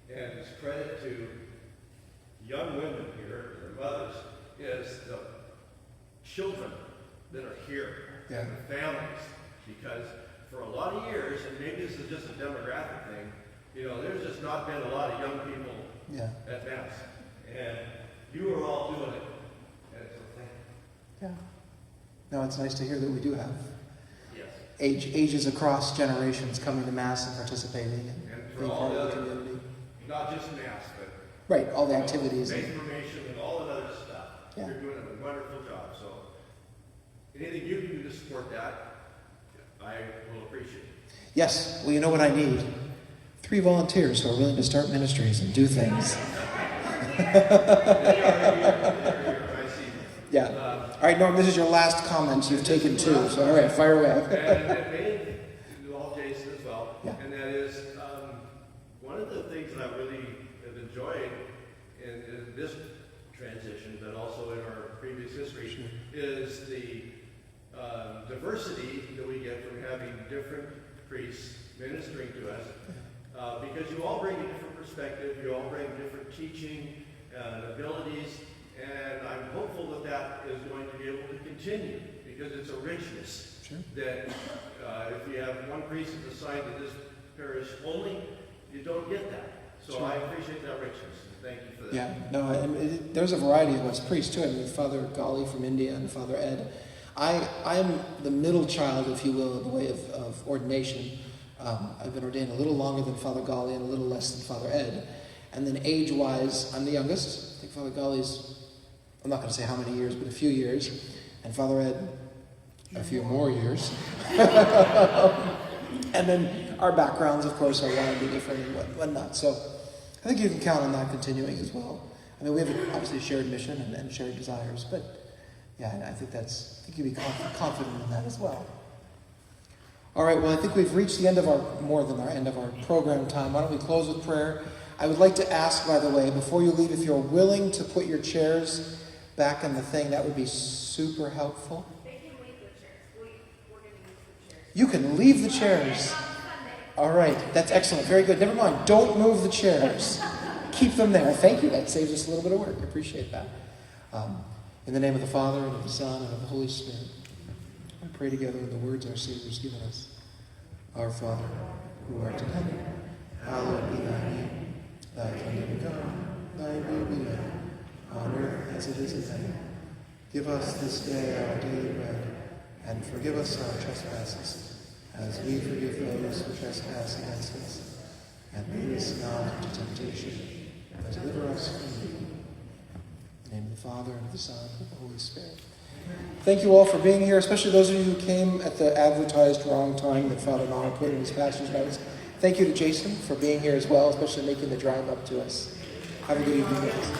and it's credit to young women here, their mothers, is the children that are here, Yeah. and the families. Because for a lot of years, and maybe this is just a demographic thing, you know, there's just not been a lot of young people Yeah. at Mass. And you are all doing it. And so thank you. Yeah. No, it's nice to hear that we do have Yes. ages across generations coming to Mass and participating and And for being all part the of the other, community. not just Mass, but Right, all the activities. faith formation and all that other stuff. Yeah. You're doing a wonderful job. So anything you can do to support that, I will appreciate. Yes, well, you know what I need? 3 volunteers who are willing to start ministries and do things. They are here. I see. Yeah. All right, Norm, this is your last comment. You've taken 2, so all right, fire away. And maybe involve Jason as well. Yeah. And that is one of the things that I really have enjoyed in this transition, but also in our previous history, is the diversity that we get from having different priests ministering to us. Because you all bring a different perspective, you all bring different teaching and abilities, and I'm hopeful that that is going to be able to continue, because it's a richness that if you have one priest that's assigned to this parish only, you don't get that. So I appreciate that richness, and thank you for that. Yeah, no, and there's a variety of us priests too. I mean, Father Gali from India and Father Ed. I'm the middle child, if you will, in the way of ordination. I've been ordained a little longer than Father Gali and a little less than Father Ed. And then age-wise, I'm the youngest. I think Father Gali's, I'm not going to say how many years, but a few years. And Father Ed, a few more years. And then our backgrounds, of course, are wildly different and whatnot. So I think you can count on that continuing as well. I mean, we have obviously a shared mission and shared desires, but yeah, I think you can be confident in that as well. All right, well, I think we've reached the end of our program time. Why don't we close with prayer? I would like to ask, by the way, before you leave, if you're willing to put your chairs back in the thing, that would be super helpful. They can leave the chairs. We're going to use the chairs. You can leave the chairs. All right, that's excellent. Very good. Never mind. Don't move the chairs. Keep them there. Thank you. That saves us a little bit of work. I appreciate that. In the name of the Father, and of the Son, and of the Holy Spirit, we pray together in the words our Savior has given us. Our Father, who art in heaven, hallowed be thy name. Thy kingdom come, thy will be done, on earth as it is in heaven. Give us this day our daily bread, and forgive us our trespasses, as we forgive those who trespass against us. And lead us not into temptation, but deliver us from evil. In the name of the Father, and of the Son, and of the Holy Spirit. Thank you all for being here, especially those of you who came at the advertised wrong time that Father Maher put in his pastor's notes. Thank you to Jason for being here as well, especially making the drive up to us. Have a good evening, guys.